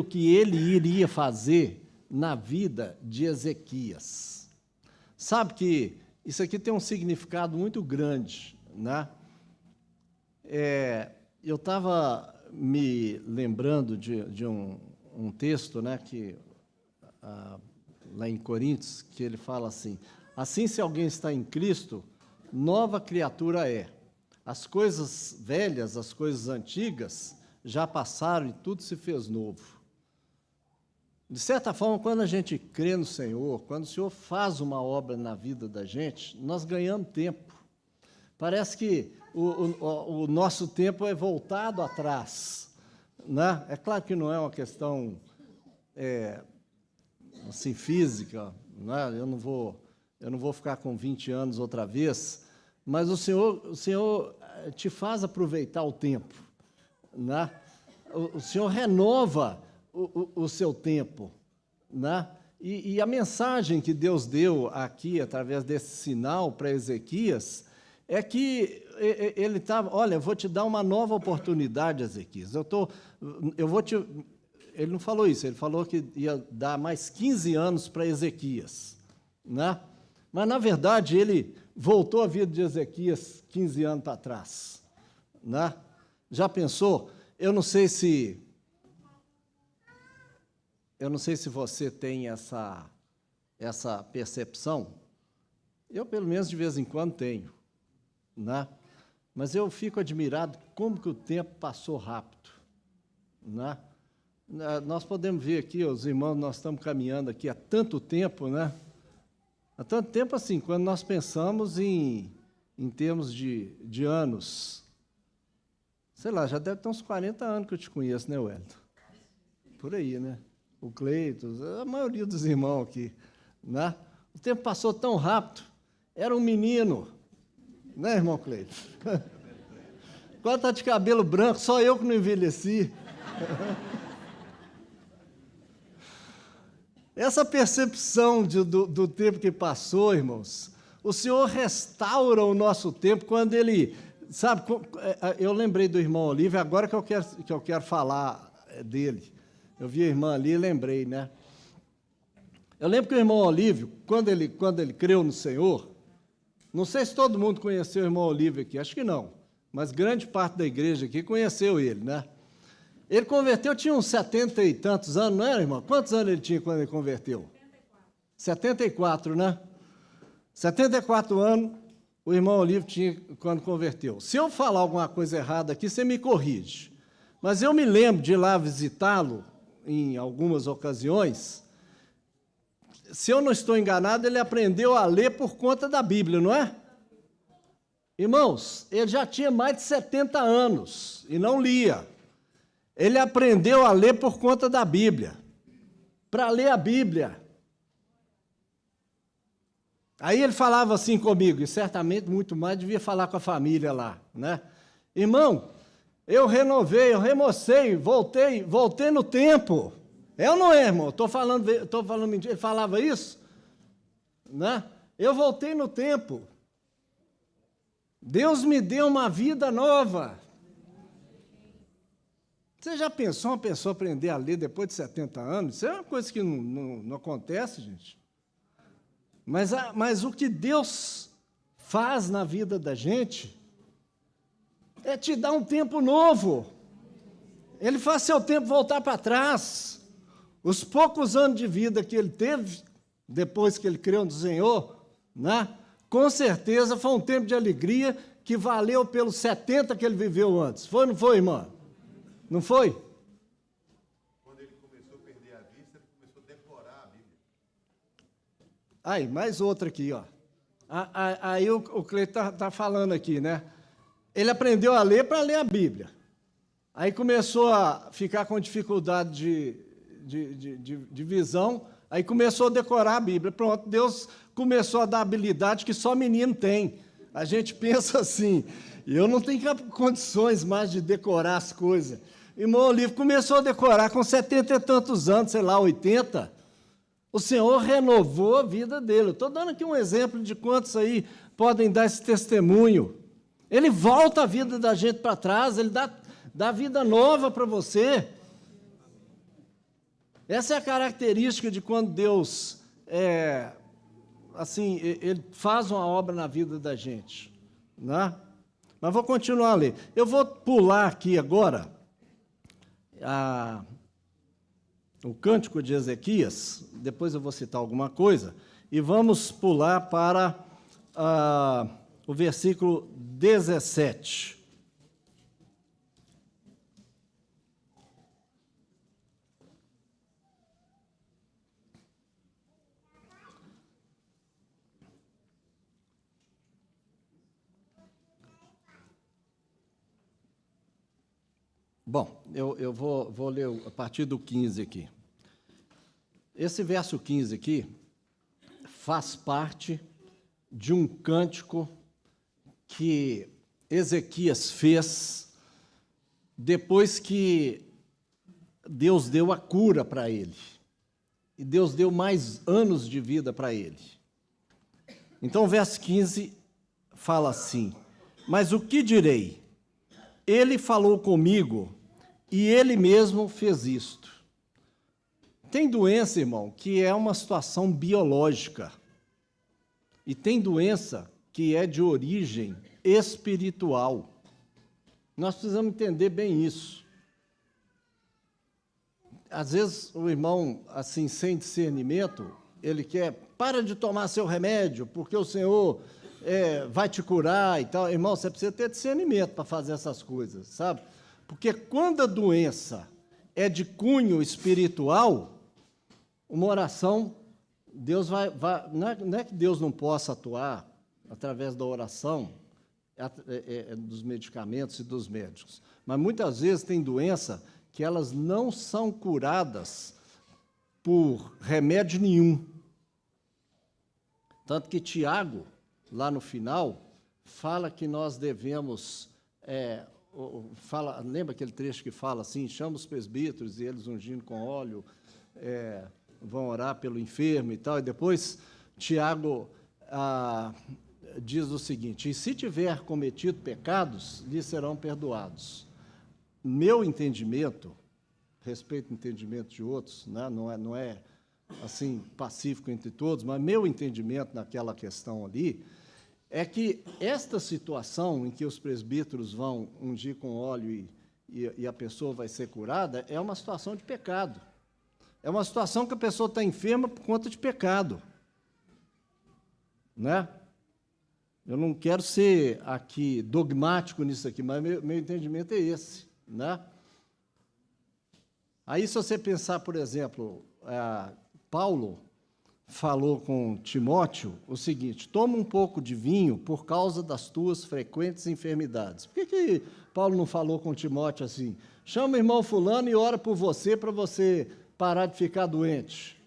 que Ele iria fazer na vida de Ezequias. Sabe que isso aqui tem um significado muito grande, né? Eu estava me lembrando de um texto, né, lá em Coríntios, que ele fala assim, assim se alguém está em Cristo, nova criatura é. As coisas velhas, as coisas antigas já passaram e tudo se fez novo. De certa forma, quando a gente crê no Senhor, quando o Senhor faz uma obra na vida da gente, nós ganhamos tempo. Parece que o nosso tempo é voltado atrás. Né? É claro que não é uma questão assim, física, né? Eu não vou ficar com 20 anos outra vez, mas o Senhor te faz aproveitar o tempo. Né? O Senhor renova o seu tempo. Né? E a mensagem que Deus deu aqui, através desse sinal para Ezequias, é que ele estava, olha, eu vou te dar uma nova oportunidade, Ezequias. ele não falou isso, ele falou que ia dar mais 15 anos para Ezequias, né? Mas, na verdade, ele voltou à vida de Ezequias 15 anos para trás, né? Já pensou? Eu não sei se você tem essa percepção. Eu, pelo menos, de vez em quando tenho, né? Mas eu fico admirado como que o tempo passou rápido, né? Nós podemos ver aqui, os irmãos, nós estamos caminhando aqui há tanto tempo, né? Há tanto tempo assim, quando nós pensamos em termos de anos, sei lá, já deve ter uns 40 anos que eu te conheço, né, Wellington? Por aí, né? O Cleiton, a maioria dos irmãos aqui, né? O tempo passou tão rápido, era um menino, né, irmão Cleiton? Agora está de cabelo branco, só eu que não envelheci. Essa percepção do tempo que passou, irmãos, o Senhor restaura o nosso tempo quando Ele... Sabe, eu lembrei do irmão Olívio, agora que eu quero falar dele. Eu vi a irmã ali e lembrei, né? Eu lembro que o irmão Olívio, quando ele creu no Senhor, não sei se todo mundo conheceu o irmão Olívio aqui, acho que não, mas grande parte da igreja aqui conheceu ele, né? Ele converteu, tinha uns 70 e tantos anos, não era, irmão? Quantos anos ele tinha quando ele converteu? 74, né? 74 anos o irmão Olívio tinha quando converteu. Se eu falar alguma coisa errada aqui, você me corrige. Mas eu me lembro de ir lá visitá-lo em algumas ocasiões. Se eu não estou enganado, ele aprendeu a ler por conta da Bíblia, não é? Irmãos, ele já tinha mais de 70 anos e não lia. Ele aprendeu a ler por conta da Bíblia. Para ler a Bíblia. Aí ele falava assim comigo, e certamente muito mais devia falar com a família lá, né? Irmão, eu renovei, eu remocei, voltei no tempo. É ou não é, irmão? Estou falando mentira. Ele falava isso? Né? Eu voltei no tempo. Deus me deu uma vida nova. Você já pensou uma pessoa aprender a ler depois de 70 anos? Isso é uma coisa que não acontece, gente. Mas o que Deus faz na vida da gente é te dar um tempo novo. Ele faz seu tempo voltar para trás. Os poucos anos de vida que ele teve, depois que ele creu no Senhor, né, com certeza foi um tempo de alegria que valeu pelos 70 que ele viveu antes. Foi ou não foi, irmã? Não foi? Quando ele começou a perder a vista, ele começou a decorar a Bíblia. Aí, mais outra aqui, ó. Aí o Cleiton está falando aqui, né? Ele aprendeu a ler para ler a Bíblia. Aí começou a ficar com dificuldade de visão, aí começou a decorar a Bíblia. Pronto, Deus começou a dar habilidade que só menino tem. A gente pensa assim, eu não tenho condições mais de decorar as coisas. Irmão Olívio começou a decorar com 70 e tantos anos, sei lá, 80. O Senhor renovou a vida dele. Estou dando aqui um exemplo de quantos aí podem dar esse testemunho. Ele volta a vida da gente para trás, ele dá vida nova para você. Essa é a característica de quando Deus, Ele faz uma obra na vida da gente. Né? Mas vou continuar a ler. Eu vou pular aqui agora o Cântico de Ezequias, depois eu vou citar alguma coisa, e vamos pular para o versículo 17. Bom, eu vou ler a partir do 15 aqui. Esse verso 15 aqui faz parte de um cântico que Ezequias fez depois que Deus deu a cura para ele. E Deus deu mais anos de vida para ele. Então, o verso 15 fala assim: mas o que direi? Ele falou comigo e ele mesmo fez isto. Tem doença, irmão, que é uma situação biológica. E tem doença que é de origem espiritual. Nós precisamos entender bem isso. Às vezes, o irmão, assim, sem discernimento, ele quer, para de tomar seu remédio, porque o Senhor vai te curar e tal. Irmão, você precisa ter discernimento para fazer essas coisas, sabe? Porque quando a doença é de cunho espiritual, uma oração, Deus vai não é que Deus não possa atuar através da oração, dos medicamentos e dos médicos, mas muitas vezes tem doença que elas não são curadas por remédio nenhum. Tanto que Tiago, lá no final, fala que nós devemos, lembra aquele trecho que fala assim, chama os presbíteros e eles ungindo com óleo, vão orar pelo enfermo e tal, e depois Tiago diz o seguinte, e se tiver cometido pecados, lhe serão perdoados. Meu entendimento, respeito o entendimento de outros, né, não é assim pacífico entre todos, mas meu entendimento naquela questão ali é que esta situação em que os presbíteros vão ungir com óleo e a pessoa vai ser curada é uma situação de pecado. É uma situação que a pessoa está enferma por conta de pecado. Né? Eu não quero ser aqui dogmático nisso aqui, mas meu entendimento é esse. Né? Aí, se você pensar, por exemplo, Paulo falou com Timóteo o seguinte, toma um pouco de vinho por causa das tuas frequentes enfermidades. Por que Paulo não falou com Timóteo assim, chama o irmão fulano e ora por você para você parar de ficar doente?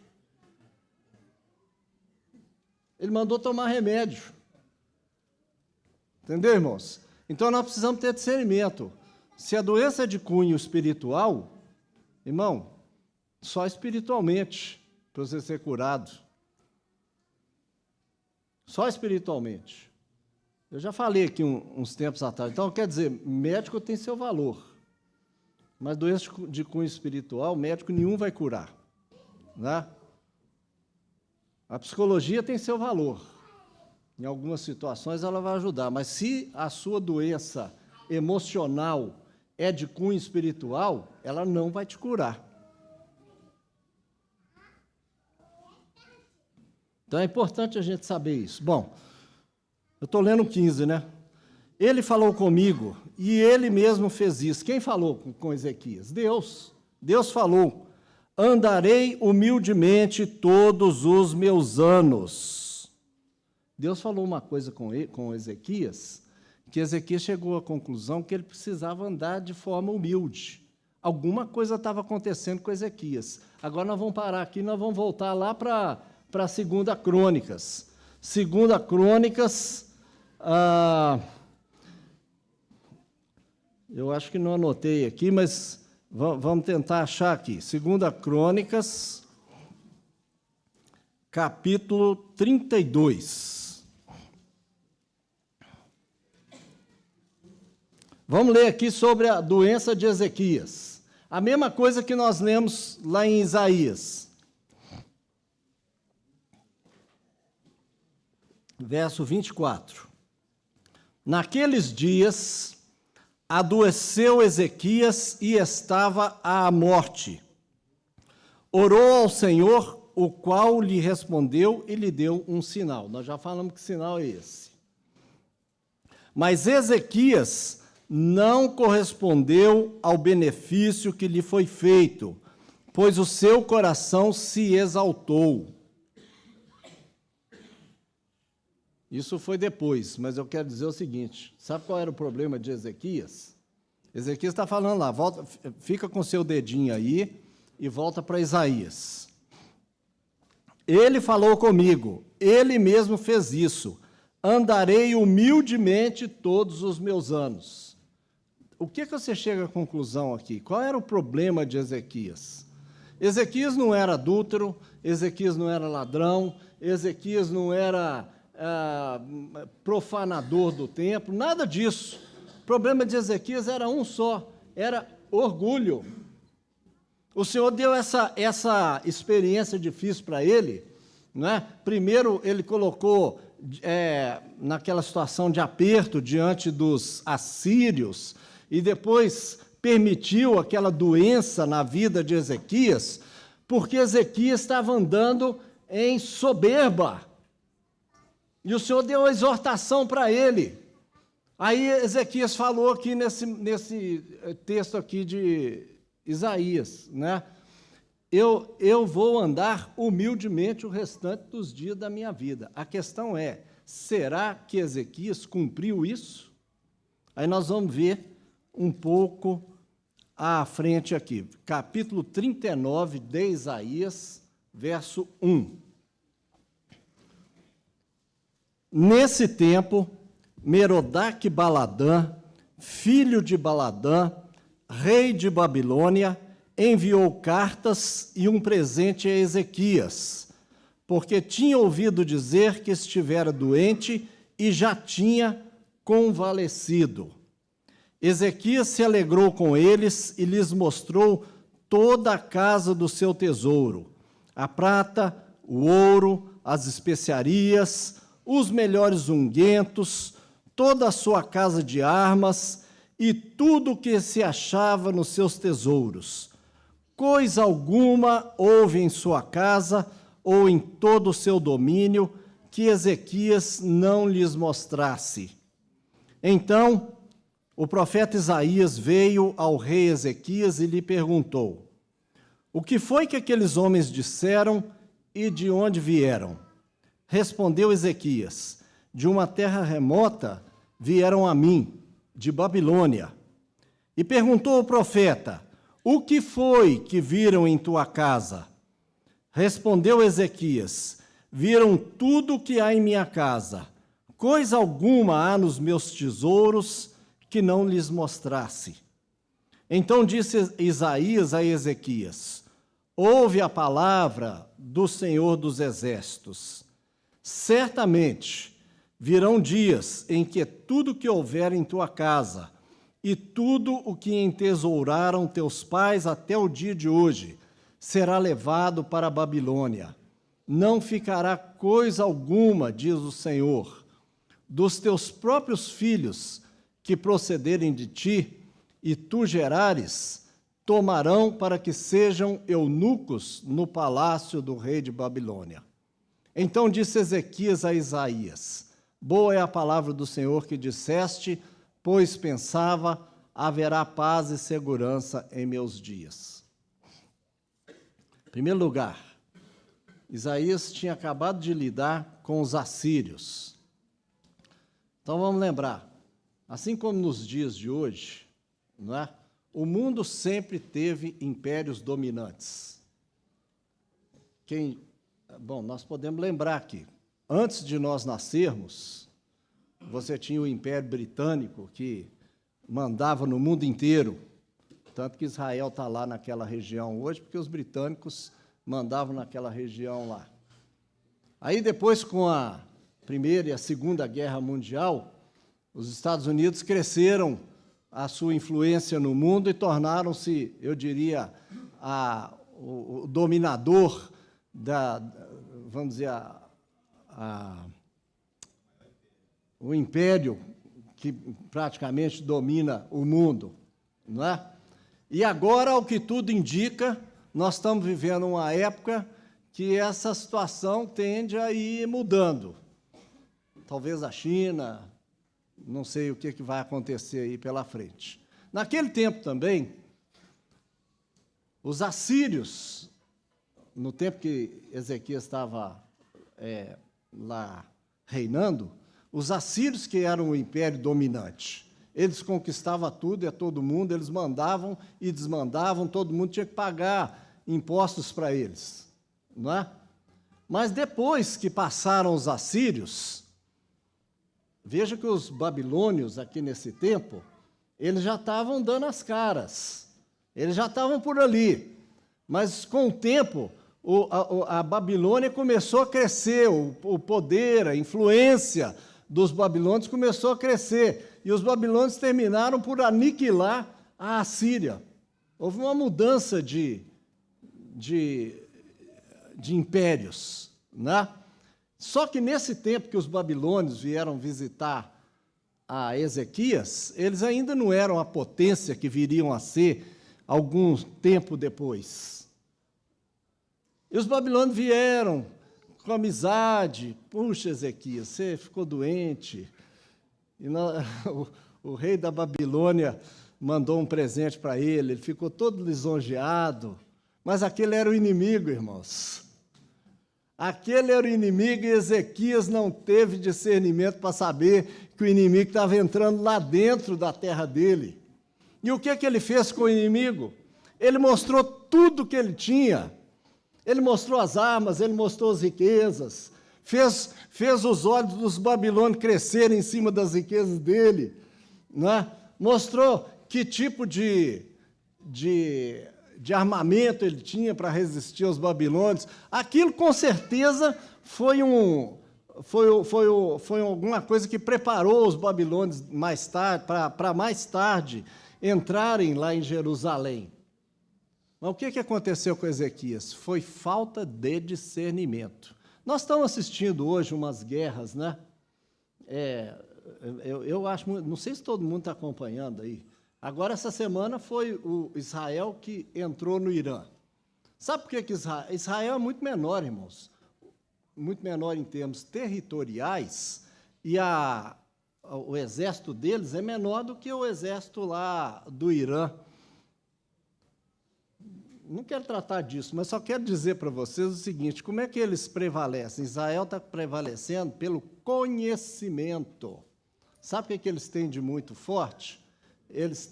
Ele mandou tomar remédio. Entendeu, irmãos? Então, nós precisamos ter discernimento. Se a doença é de cunho espiritual, irmão, só espiritualmente para você ser curado. Só espiritualmente. Eu já falei aqui uns tempos atrás. Então, quer dizer, médico tem seu valor. Mas doença de cunho espiritual, médico nenhum vai curar. Né? A psicologia tem seu valor. Em algumas situações ela vai ajudar. Mas se a sua doença emocional é de cunho espiritual, ela não vai te curar. Então é importante a gente saber isso. Bom, eu estou lendo 15, né? Ele falou comigo e ele mesmo fez isso. Quem falou com Ezequias? Deus. Deus falou, andarei humildemente todos os meus anos. Deus falou uma coisa com Ezequias, que Ezequias chegou à conclusão que ele precisava andar de forma humilde. Alguma coisa estava acontecendo com Ezequias. Agora nós vamos parar aqui, nós vamos voltar lá para 2 Crônicas. 2 Crônicas, eu acho que não anotei aqui, mas vamos tentar achar aqui. 2 Crônicas, capítulo 32. Vamos ler aqui sobre a doença de Ezequias. A mesma coisa que nós lemos lá em Isaías. Verso 24. Naqueles dias, adoeceu Ezequias e estava à morte. Orou ao Senhor, o qual lhe respondeu e lhe deu um sinal. Nós já falamos que sinal é esse. Mas Ezequias não correspondeu ao benefício que lhe foi feito, pois o seu coração se exaltou. Isso foi depois, mas eu quero dizer o seguinte, sabe qual era o problema de Ezequias? Ezequias está falando lá, fica com seu dedinho aí e volta para Isaías. Ele falou comigo, ele mesmo fez isso, andarei humildemente todos os meus anos. O que você chega à conclusão aqui? Qual era o problema de Ezequias? Ezequias não era adúltero, Ezequias não era ladrão, Ezequias não era profanador do templo, nada disso. O problema de Ezequias era um só, era orgulho. O Senhor deu essa experiência difícil para ele, não é? Primeiro, ele colocou naquela situação de aperto diante dos assírios, e depois permitiu aquela doença na vida de Ezequias, porque Ezequias estava andando em soberba. E o Senhor deu a exortação para ele. Aí Ezequias falou aqui nesse texto aqui de Isaías, né? Eu vou andar humildemente o restante dos dias da minha vida. A questão é, será que Ezequias cumpriu isso? Aí nós vamos ver um pouco à frente aqui, capítulo 39 de Isaías, verso 1. Nesse tempo, Merodach-Baladã, filho de Baladã, rei de Babilônia, enviou cartas e um presente a Ezequias, porque tinha ouvido dizer que estivera doente e já tinha convalescido. Ezequias se alegrou com eles e lhes mostrou toda a casa do seu tesouro, a prata, o ouro, as especiarias, os melhores unguentos, toda a sua casa de armas e tudo o que se achava nos seus tesouros. Coisa alguma houve em sua casa ou em todo o seu domínio que Ezequias não lhes mostrasse. Então, o profeta Isaías veio ao rei Ezequias e lhe perguntou: o que foi que aqueles homens disseram e de onde vieram? Respondeu Ezequias: de uma terra remota vieram a mim, de Babilônia. E perguntou o profeta: o que foi que viram em tua casa? Respondeu Ezequias: viram tudo o que há em minha casa. Coisa alguma há nos meus tesouros que não lhes mostrasse. Então disse Isaías a Ezequias: ouve a palavra do Senhor dos Exércitos. Certamente virão dias em que tudo que houver em tua casa e tudo o que entesouraram teus pais até o dia de hoje será levado para a Babilônia. Não ficará coisa alguma, diz o Senhor, dos teus próprios filhos que procederem de ti e tu gerares, tomarão para que sejam eunucos no palácio do rei de Babilônia. Então disse Ezequias a Isaías: boa é a palavra do Senhor que disseste, pois pensava, haverá paz e segurança em meus dias. Em primeiro lugar, Isaías tinha acabado de lidar com os assírios. Então vamos lembrar, assim como nos dias de hoje, não é? O mundo sempre teve impérios dominantes. Bom, nós podemos lembrar que, antes de nós nascermos, você tinha o Império Britânico, que mandava no mundo inteiro, tanto que Israel está lá naquela região hoje, porque os britânicos mandavam naquela região lá. Aí, depois, com a Primeira e a Segunda Guerra Mundial, os Estados Unidos cresceram a sua influência no mundo e tornaram-se, eu diria, o dominador vamos dizer, o império que praticamente domina o mundo, não é? E agora, ao que tudo indica, nós estamos vivendo uma época que essa situação tende a ir mudando. Talvez a China, não sei o que vai acontecer aí pela frente. Naquele tempo também, os assírios, no tempo que Ezequias estava lá reinando, os assírios que eram o império dominante, eles conquistavam tudo e a todo mundo, eles mandavam e desmandavam, todo mundo tinha que pagar impostos para eles, não é? Mas depois que passaram os assírios, veja que os babilônios, aqui nesse tempo, eles já estavam dando as caras, eles já estavam por ali, mas com o tempo, a Babilônia começou a crescer, o poder, a influência dos babilônios começou a crescer, e os babilônios terminaram por aniquilar a Assíria. Houve uma mudança de de impérios, né? Só que nesse tempo que os babilônios vieram visitar a Ezequias, eles ainda não eram a potência que viriam a ser algum tempo depois. E os babilônios vieram com amizade. Puxa, Ezequias, você ficou doente. E o rei da Babilônia mandou um presente para ele ficou todo lisonjeado. Mas aquele era o inimigo, irmãos. Aquele era o inimigo e Ezequias não teve discernimento para saber que o inimigo estava entrando lá dentro da terra dele. E o que ele fez com o inimigo? Ele mostrou tudo que ele tinha. Ele mostrou as armas, ele mostrou as riquezas, fez os olhos dos babilônios crescerem em cima das riquezas dele, né? Mostrou que tipo de armamento ele tinha para resistir aos babilônios. Aquilo, com certeza, foi alguma coisa que preparou os babilônios mais tarde, para mais tarde entrarem lá em Jerusalém. Mas o que aconteceu com Ezequias? Foi falta de discernimento. Nós estamos assistindo hoje umas guerras, né? Eu acho, não sei se todo mundo está acompanhando aí. Agora, essa semana, foi o Israel que entrou no Irã. Sabe por que Israel é muito menor, irmãos? Muito menor em termos territoriais, e o exército deles é menor do que o exército lá do Irã. Não quero tratar disso, mas só quero dizer para vocês o seguinte: como é que eles prevalecem? Israel está prevalecendo pelo conhecimento. Sabe o que eles têm de muito forte? Eles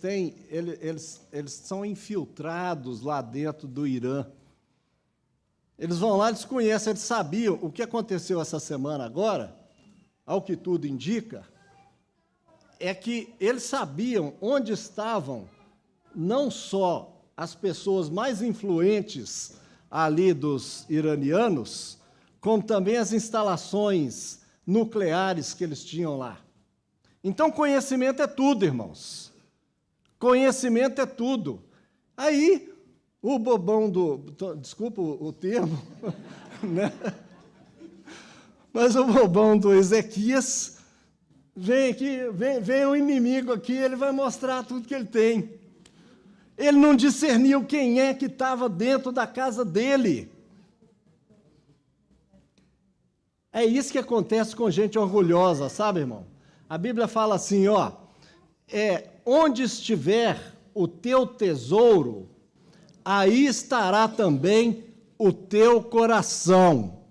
são infiltrados lá dentro do Irã. Eles vão lá, eles conhecem, eles sabiam o que aconteceu essa semana agora, ao que tudo indica, é que eles sabiam onde estavam não só as pessoas mais influentes ali dos iranianos, como também as instalações nucleares que eles tinham lá. Então, conhecimento é tudo, irmãos. Conhecimento é tudo. Aí, o bobão desculpa o termo, né? Mas o bobão do Ezequias vem aqui, vem o inimigo aqui, ele vai mostrar tudo que ele tem. Ele não discerniu quem é que estava dentro da casa dele. É isso que acontece com gente orgulhosa, sabe, irmão? A Bíblia fala assim, onde estiver o teu tesouro, aí estará também o teu coração.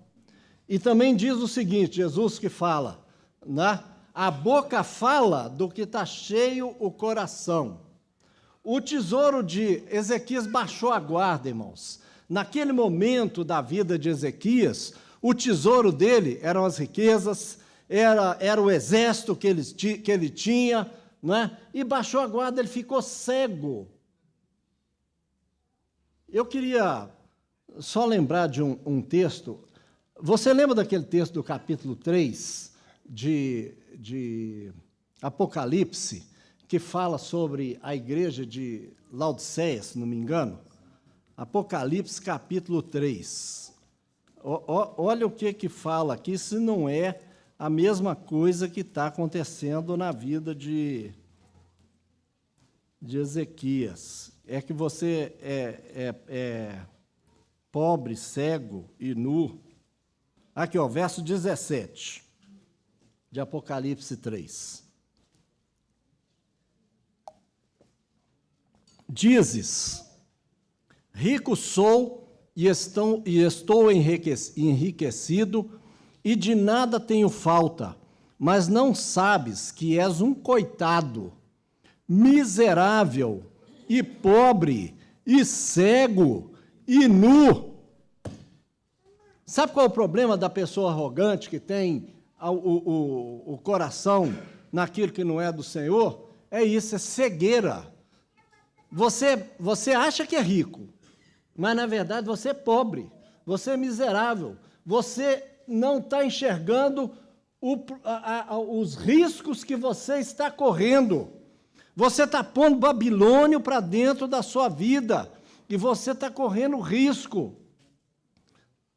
E também diz o seguinte, Jesus que fala, né? A boca fala do que está cheio o coração. O tesouro de Ezequias baixou a guarda, irmãos. Naquele momento da vida de Ezequias, o tesouro dele eram as riquezas, era o exército que ele tinha, né? E baixou a guarda, ele ficou cego. Eu queria só lembrar de um texto. Você lembra daquele texto do capítulo 3 de Apocalipse, que fala sobre a igreja de Laodiceia, se não me engano? Apocalipse, capítulo 3. Olha o que fala aqui, se não é a mesma coisa que está acontecendo na vida de Ezequias. É que você é pobre, cego e nu. Aqui, verso 17, de Apocalipse 3. Dizes, rico sou e estou enriquecido, e de nada tenho falta, mas não sabes que és um coitado, miserável, e pobre, e cego, e nu. Sabe qual é o problema da pessoa arrogante que tem o coração naquilo que não é do Senhor? É isso, é cegueira. Você acha que é rico, mas, na verdade, você é pobre, você é miserável, você não está enxergando os riscos que você está correndo. Você está pondo Babilônio para dentro da sua vida. E você está correndo risco.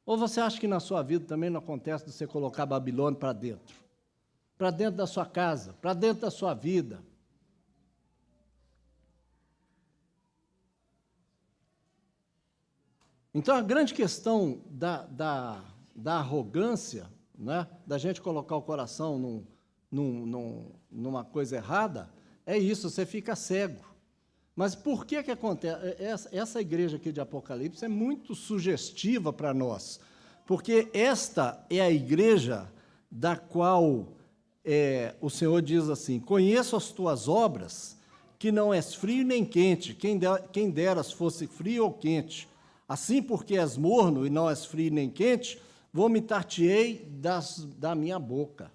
Ou você acha que na sua vida também não acontece de você colocar Babilônia para dentro da sua casa, para dentro da sua vida? Então, a grande questão da arrogância, né, da gente colocar o coração numa coisa errada, é isso, você fica cego. Mas por que acontece? Essa igreja aqui de Apocalipse é muito sugestiva para nós, porque esta é a igreja da qual o Senhor diz assim: conheço as tuas obras, que não és frio nem quente, quem deras fosse frio ou quente. Assim, porque és morno e não és frio nem quente, vomitar-te-ei da minha boca.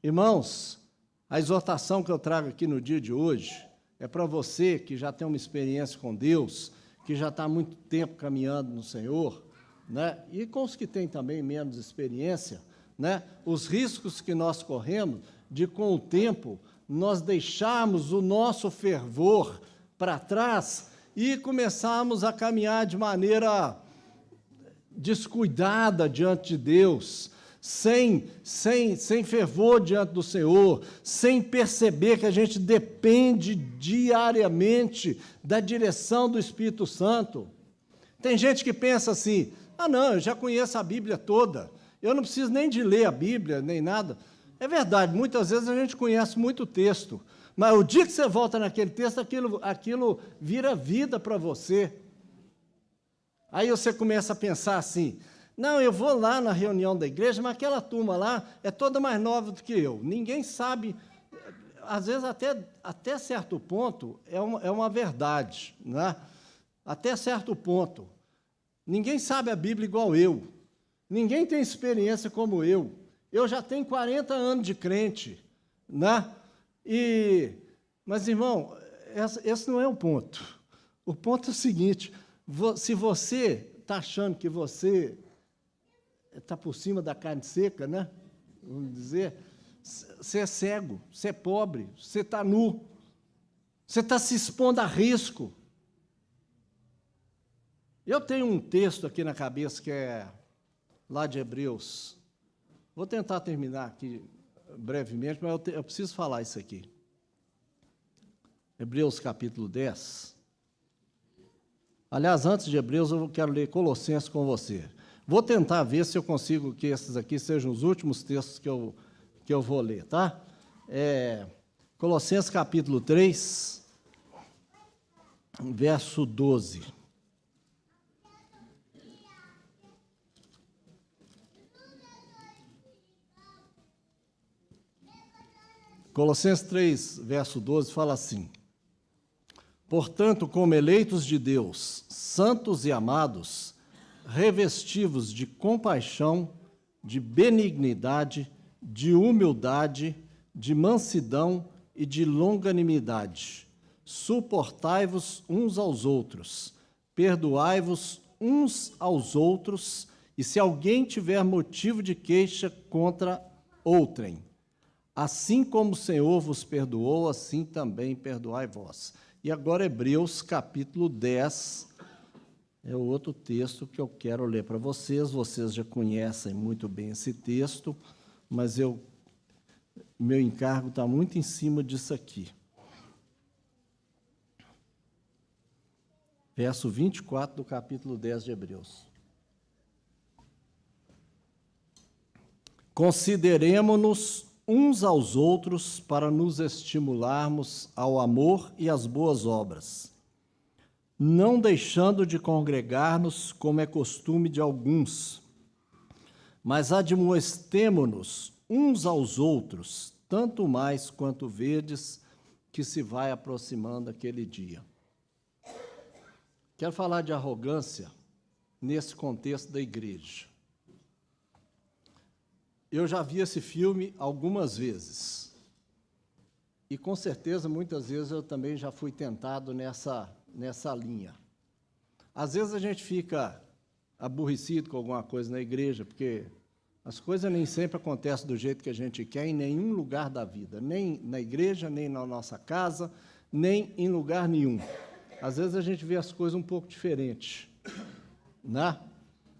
Irmãos, a exortação que eu trago aqui no dia de hoje é para você que já tem uma experiência com Deus, que já está há muito tempo caminhando no Senhor, né? E com os que têm também menos experiência, né? Os riscos que nós corremos de, com o tempo, nós deixarmos o nosso fervor para trás e começarmos a caminhar de maneira descuidada diante de Deus, sem fervor diante do Senhor, sem perceber que a gente depende diariamente da direção do Espírito Santo. Tem gente que pensa assim: ah, não, eu já conheço a Bíblia toda, eu não preciso nem de ler a Bíblia, nem nada. É verdade, muitas vezes a gente conhece muito texto, mas o dia que você volta naquele texto, aquilo vira vida para você. Aí você começa a pensar assim: não, eu vou lá na reunião da igreja, mas aquela turma lá é toda mais nova do que eu. Ninguém sabe, às vezes até certo ponto é uma verdade, né? Até certo ponto. Ninguém sabe a Bíblia igual eu. Ninguém tem experiência como eu. Eu já tenho 40 anos de crente, né? Mas, irmão, esse não é o ponto. O ponto é o seguinte: se você está achando que você está por cima da carne seca, né? Vamos dizer, você é cego, você é pobre, você está nu, você está se expondo a risco. Eu tenho um texto aqui na cabeça que é lá de Hebreus. Vou tentar terminar aqui brevemente, mas eu preciso falar isso aqui. Hebreus capítulo 10. Aliás, antes de Hebreus, eu quero ler Colossenses com você. Vou tentar ver se eu consigo que esses aqui sejam os últimos textos que eu vou ler, tá? Colossenses capítulo 3, verso 12. Colossenses 3, verso 12, fala assim: portanto, como eleitos de Deus, santos e amados, revestivos de compaixão, de benignidade, de humildade, de mansidão e de longanimidade. Suportai-vos uns aos outros, perdoai-vos uns aos outros, e se alguém tiver motivo de queixa contra outrem, assim como o Senhor vos perdoou, assim também perdoai vós. E agora Hebreus capítulo 10, é o outro texto que eu quero ler para vocês. Vocês já conhecem muito bem esse texto, mas meu encargo está muito em cima disso aqui. Verso 24 do capítulo 10 de Hebreus. Consideremo-nos uns aos outros para nos estimularmos ao amor e às boas obras, não deixando de congregar-nos, como é costume de alguns, mas admoestemo-nos uns aos outros, tanto mais quanto vedes que se vai aproximando aquele dia. Quero falar de arrogância nesse contexto da igreja. Eu já vi esse filme algumas vezes. E, com certeza, muitas vezes eu também já fui tentado nessa linha. Às vezes a gente fica aborrecido com alguma coisa na igreja, porque as coisas nem sempre acontecem do jeito que a gente quer em nenhum lugar da vida, nem na igreja, nem na nossa casa, nem em lugar nenhum. Às vezes a gente vê as coisas um pouco diferente, né?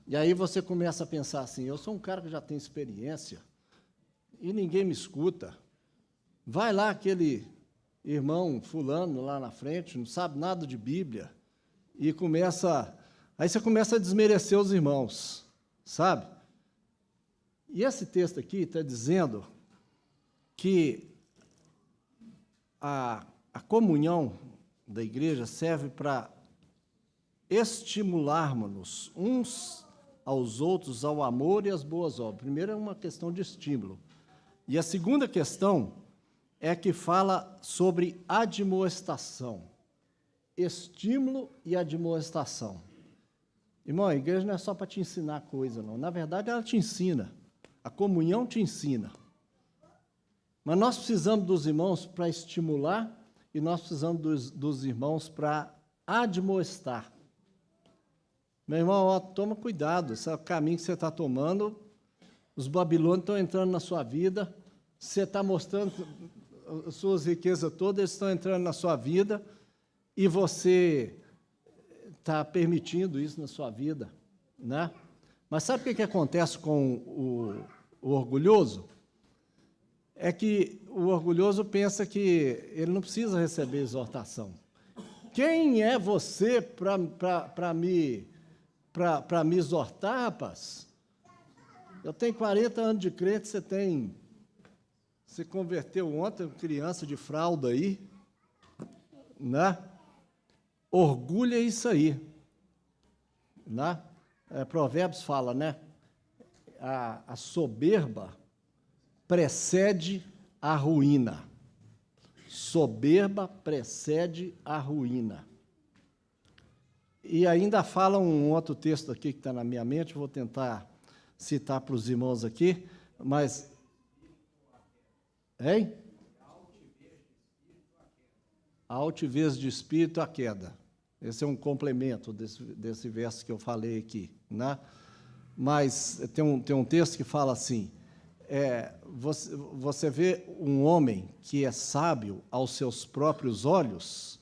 E aí você começa a pensar assim, eu sou um cara que já tem experiência e ninguém me escuta. Vai lá aquele irmão fulano lá na frente, não sabe nada de Bíblia, e aí você começa a desmerecer os irmãos, sabe? E esse texto aqui está dizendo que a comunhão da igreja serve para estimularmos-nos uns aos outros ao amor e às boas obras. Primeiro é uma questão de estímulo. E a segunda questão é que fala sobre admoestação. Estímulo e admoestação. Irmão, a igreja não é só para te ensinar coisa, não. Na verdade, ela te ensina. A comunhão te ensina. Mas nós precisamos dos irmãos para estimular e nós precisamos dos irmãos para admoestar. Meu irmão, ó, toma cuidado, esse é o caminho que você está tomando, os babilônios estão entrando na sua vida, você está mostrando as suas riquezas todas, eles estão entrando na sua vida, e você está permitindo isso na sua vida, né? Mas sabe o que acontece com o orgulhoso? É que o orgulhoso pensa que ele não precisa receber exortação. Quem é você para me exortar, rapaz? Eu tenho 40 anos de crente, você converteu ontem, criança de fralda aí, né? Orgulho é isso aí, né? Provérbios fala, né? A soberba precede a ruína. Soberba precede a ruína. E ainda fala um outro texto aqui que está na minha mente, vou tentar citar para os irmãos aqui, mas... Hein? A altivez de espírito, a queda. Esse é um complemento desse verso que eu falei aqui, né? Mas tem um texto que fala assim, você vê um homem que é sábio aos seus próprios olhos,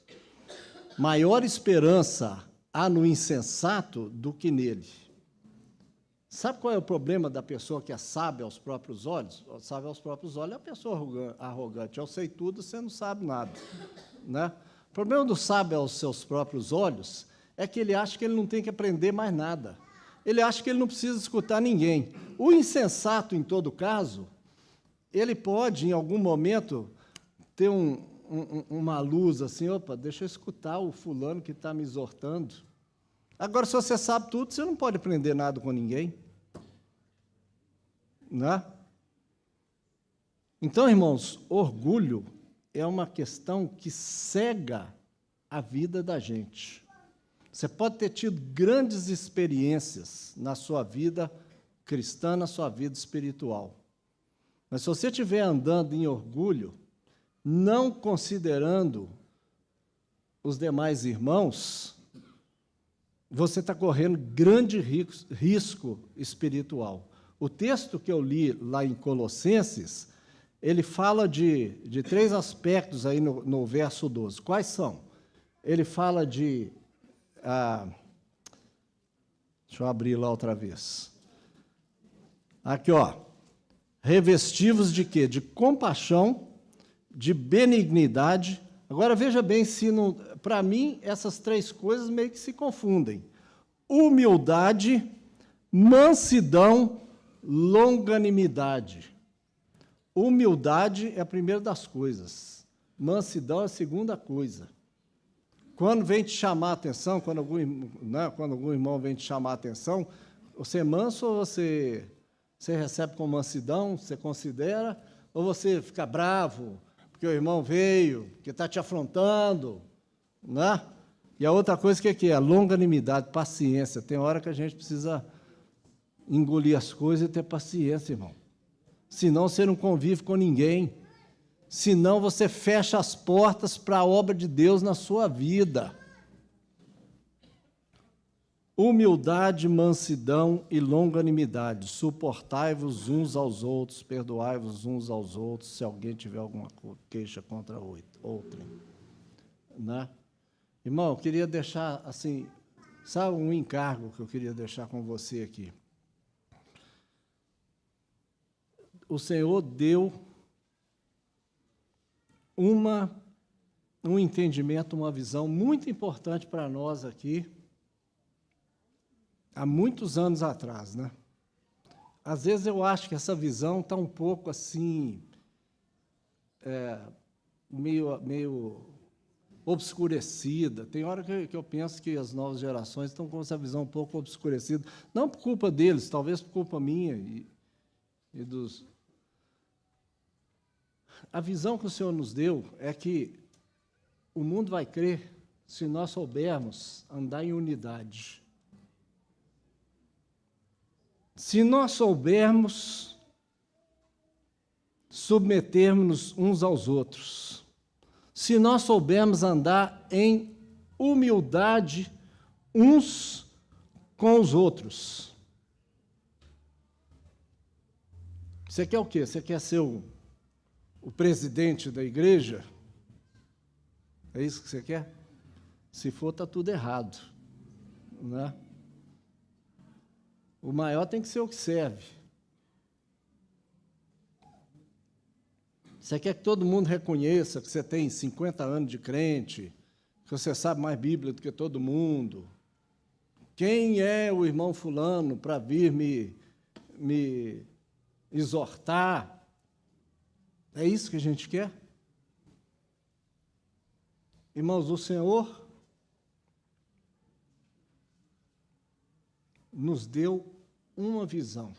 maior esperança há no insensato do que nele. Sabe qual é o problema da pessoa que é sábia aos próprios olhos? Sábia aos próprios olhos é a pessoa arrogante. Eu sei tudo, você não sabe nada, né? O problema do sábio aos seus próprios olhos é que ele acha que ele não tem que aprender mais nada. Ele acha que ele não precisa escutar ninguém. O insensato, em todo caso, ele pode, em algum momento, ter uma luz assim, opa, deixa eu escutar o fulano que está me exortando. Agora, se você sabe tudo, você não pode aprender nada com ninguém. Né? Então, irmãos, orgulho é uma questão que cega a vida da gente. Você pode ter tido grandes experiências na sua vida cristã, na sua vida espiritual. Mas se você estiver andando em orgulho, não considerando os demais irmãos, você está correndo grande risco espiritual. O texto que eu li lá em Colossenses, ele fala de 3 aspectos aí no verso 12. Quais são? Ele fala de... deixa eu abrir lá outra vez. Aqui, ó. Revestivos de quê? De compaixão, de benignidade. Agora, veja bem, se não... Para mim, essas 3 coisas meio que se confundem. Humildade, mansidão, longanimidade. Humildade é a primeira das coisas. Mansidão é a segunda coisa. Quando vem te chamar a atenção, quando algum irmão vem te chamar a atenção, você é manso ou você recebe com mansidão, você considera, ou você fica bravo, porque o irmão veio, que está te afrontando, né? E a outra coisa que é? Longanimidade, paciência. Tem hora que a gente precisa engolir as coisas e ter paciência, irmão. Senão você não convive com ninguém. Senão você fecha as portas para a obra de Deus na sua vida. Humildade, mansidão e longanimidade. Suportai-vos uns aos outros, perdoai-vos uns aos outros, se alguém tiver alguma queixa contra outrem. Né? Irmão, eu queria deixar, assim, sabe, um encargo que eu queria deixar com você aqui. O Senhor deu um entendimento, uma visão muito importante para nós aqui, há muitos anos atrás, né? Às vezes eu acho que essa visão está um pouco assim, meio obscurecida. Tem hora que eu penso que as novas gerações estão com essa visão um pouco obscurecida. Não por culpa deles, talvez por culpa minha e dos... A visão que o Senhor nos deu é que o mundo vai crer se nós soubermos andar em unidade. Se nós soubermos submetermos uns aos outros, se nós soubermos andar em humildade uns com os outros. Você quer o quê? Você quer ser o presidente da igreja? É isso que você quer? Se for, está tudo errado, né? O maior tem que ser o que serve. Você quer que todo mundo reconheça que você tem 50 anos de crente, que você sabe mais Bíblia do que todo mundo. Quem é o irmão fulano para vir me exortar? É isso que a gente quer? Irmãos, o Senhor nos deu uma visão.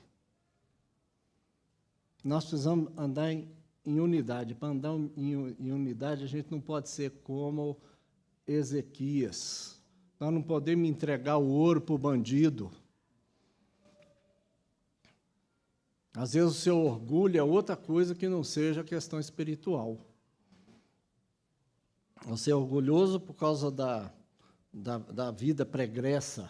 Nós precisamos andar em unidade. Para andar em unidade, a gente não pode ser como Ezequias. Nós não podemos entregar o ouro para o bandido. Às vezes o seu orgulho é outra coisa que não seja questão espiritual. Você é orgulhoso por causa da vida pregressa.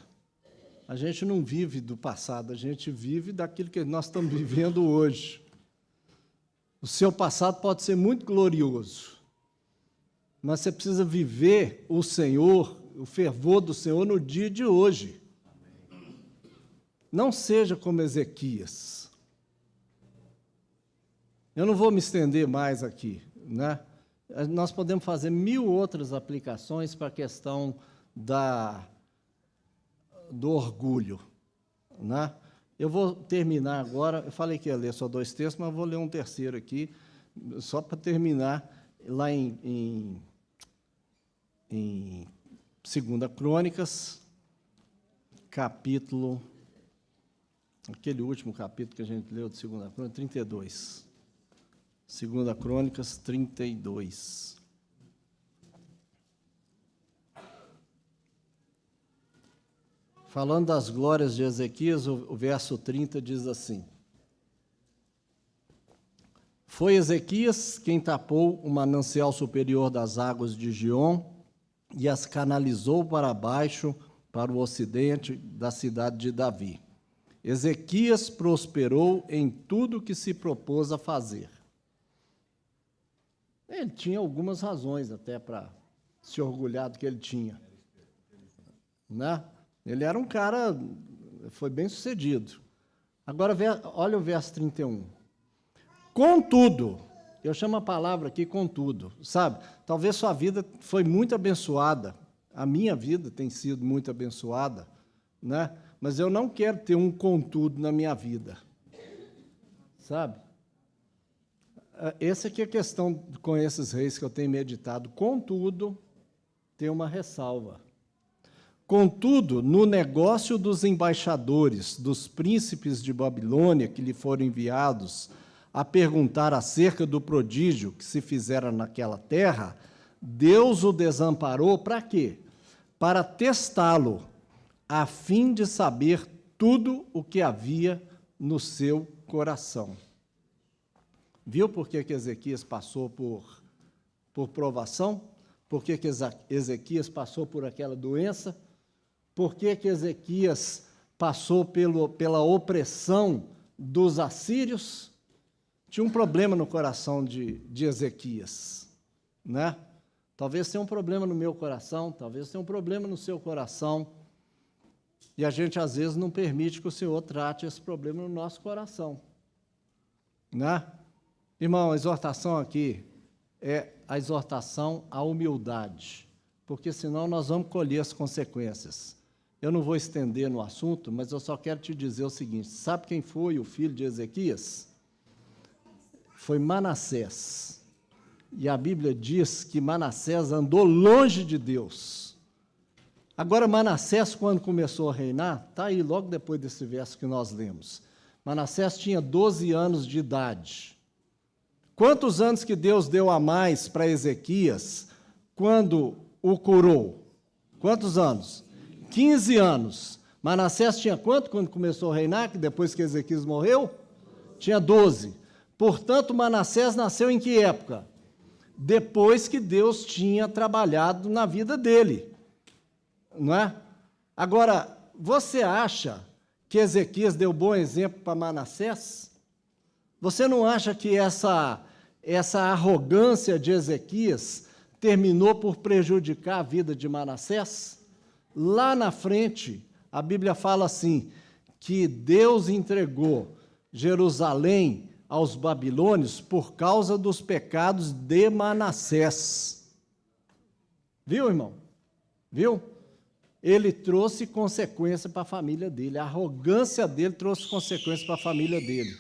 A gente não vive do passado, a gente vive daquilo que nós estamos vivendo hoje. O seu passado pode ser muito glorioso, mas você precisa viver o Senhor, o fervor do Senhor no dia de hoje. Não seja como Ezequias. Eu não vou me estender mais aqui, né? Nós podemos fazer 1000 outras aplicações para a questão do orgulho, né? Eu vou terminar agora, eu falei que ia ler só 2 textos, mas vou ler um terceiro aqui, só para terminar, lá em 2 Crônicas, capítulo, aquele último capítulo que a gente leu de 2 Crônicas, 32. 2 Crônicas 32. Falando das glórias de Ezequias, o verso 30 diz assim: Foi Ezequias quem tapou o manancial superior das águas de Giom e as canalizou para baixo, para o ocidente da cidade de Davi. Ezequias prosperou em tudo que se propôs a fazer. Ele tinha algumas razões até para se orgulhar do que ele tinha, né? Ele era um cara, foi bem sucedido. Agora, olha o verso 31. Contudo, eu chamo a palavra aqui contudo, sabe? Talvez sua vida foi muito abençoada, a minha vida tem sido muito abençoada, né? Mas eu não quero ter um contudo na minha vida, sabe? Essa aqui é a questão com esses reis que eu tenho meditado. Contudo, tem uma ressalva. Contudo, no negócio dos embaixadores, dos príncipes de Babilônia, que lhe foram enviados a perguntar acerca do prodígio que se fizera naquela terra, Deus o desamparou para quê? Para testá-lo, a fim de saber tudo o que havia no seu coração. Viu por que Ezequias passou por provação? Por que Ezequias passou por aquela doença? Por que Ezequias passou pela opressão dos assírios? Tinha um problema no coração de Ezequias, né? Talvez tenha um problema no meu coração, talvez tenha um problema no seu coração, e a gente, às vezes, não permite que o Senhor trate esse problema no nosso coração. Né? Irmão, a exortação aqui é a exortação à humildade, porque senão nós vamos colher as consequências. Eu não vou estender no assunto, mas eu só quero te dizer o seguinte: sabe quem foi o filho de Ezequias? Foi Manassés. E a Bíblia diz que Manassés andou longe de Deus. Agora, Manassés, quando começou a reinar, está aí logo depois desse verso que nós lemos. Manassés tinha 12 anos de idade. Quantos anos que Deus deu a mais para Ezequias quando o curou? Quantos anos? 15 anos. Manassés tinha quanto quando começou a reinar, que depois que Ezequias morreu? Tinha 12. Portanto, Manassés nasceu em que época? Depois que Deus tinha trabalhado na vida dele. Não é? Agora, você acha que Ezequias deu bom exemplo para Manassés? Você não acha que essa arrogância de Ezequias terminou por prejudicar a vida de Manassés? Lá na frente, a Bíblia fala assim, que Deus entregou Jerusalém aos babilônios por causa dos pecados de Manassés. Viu, irmão? Viu? Ele trouxe consequência para a família dele, a arrogância dele trouxe consequência para a família dele.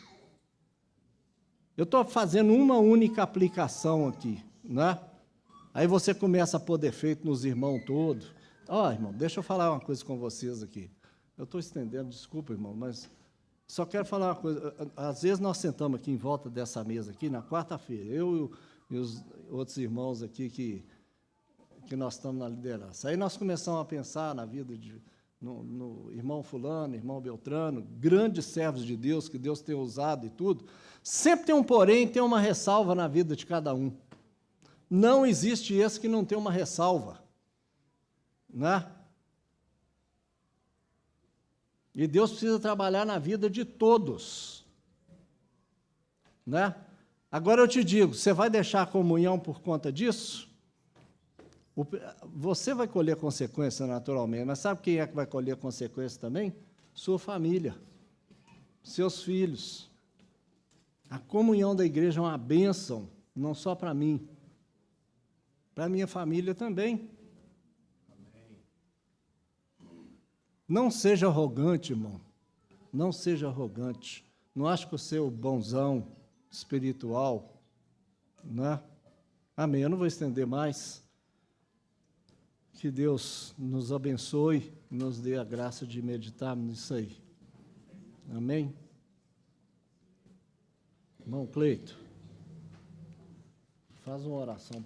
Eu estou fazendo uma única aplicação aqui, né? Aí você começa a pôr defeito nos irmãos todos. Irmão, deixa eu falar uma coisa com vocês aqui. Eu estou estendendo, desculpa, irmão, mas só quero falar uma coisa. Às vezes nós sentamos aqui em volta dessa mesa aqui, na quarta-feira, eu e os outros irmãos aqui que nós estamos na liderança. Aí nós começamos a pensar na vida no irmão fulano, irmão Beltrano, grandes servos de Deus, que Deus tem usado e tudo. Sempre tem um porém, tem uma ressalva na vida de cada um. Não existe esse que não tem uma ressalva. Né? E Deus precisa trabalhar na vida de todos. Né? Agora eu te digo, você vai deixar a comunhão por conta disso? Você vai colher consequência naturalmente, mas sabe quem é que vai colher consequência também? Sua família, seus filhos. A comunhão da igreja é uma bênção, não só para mim, para a minha família também. Não seja arrogante, irmão. Não seja arrogante. Não ache que você é o bonzão espiritual. Né? Amém. Eu não vou estender mais. Que Deus nos abençoe e nos dê a graça de meditar nisso aí. Amém? Irmão Cleito, faz uma oração.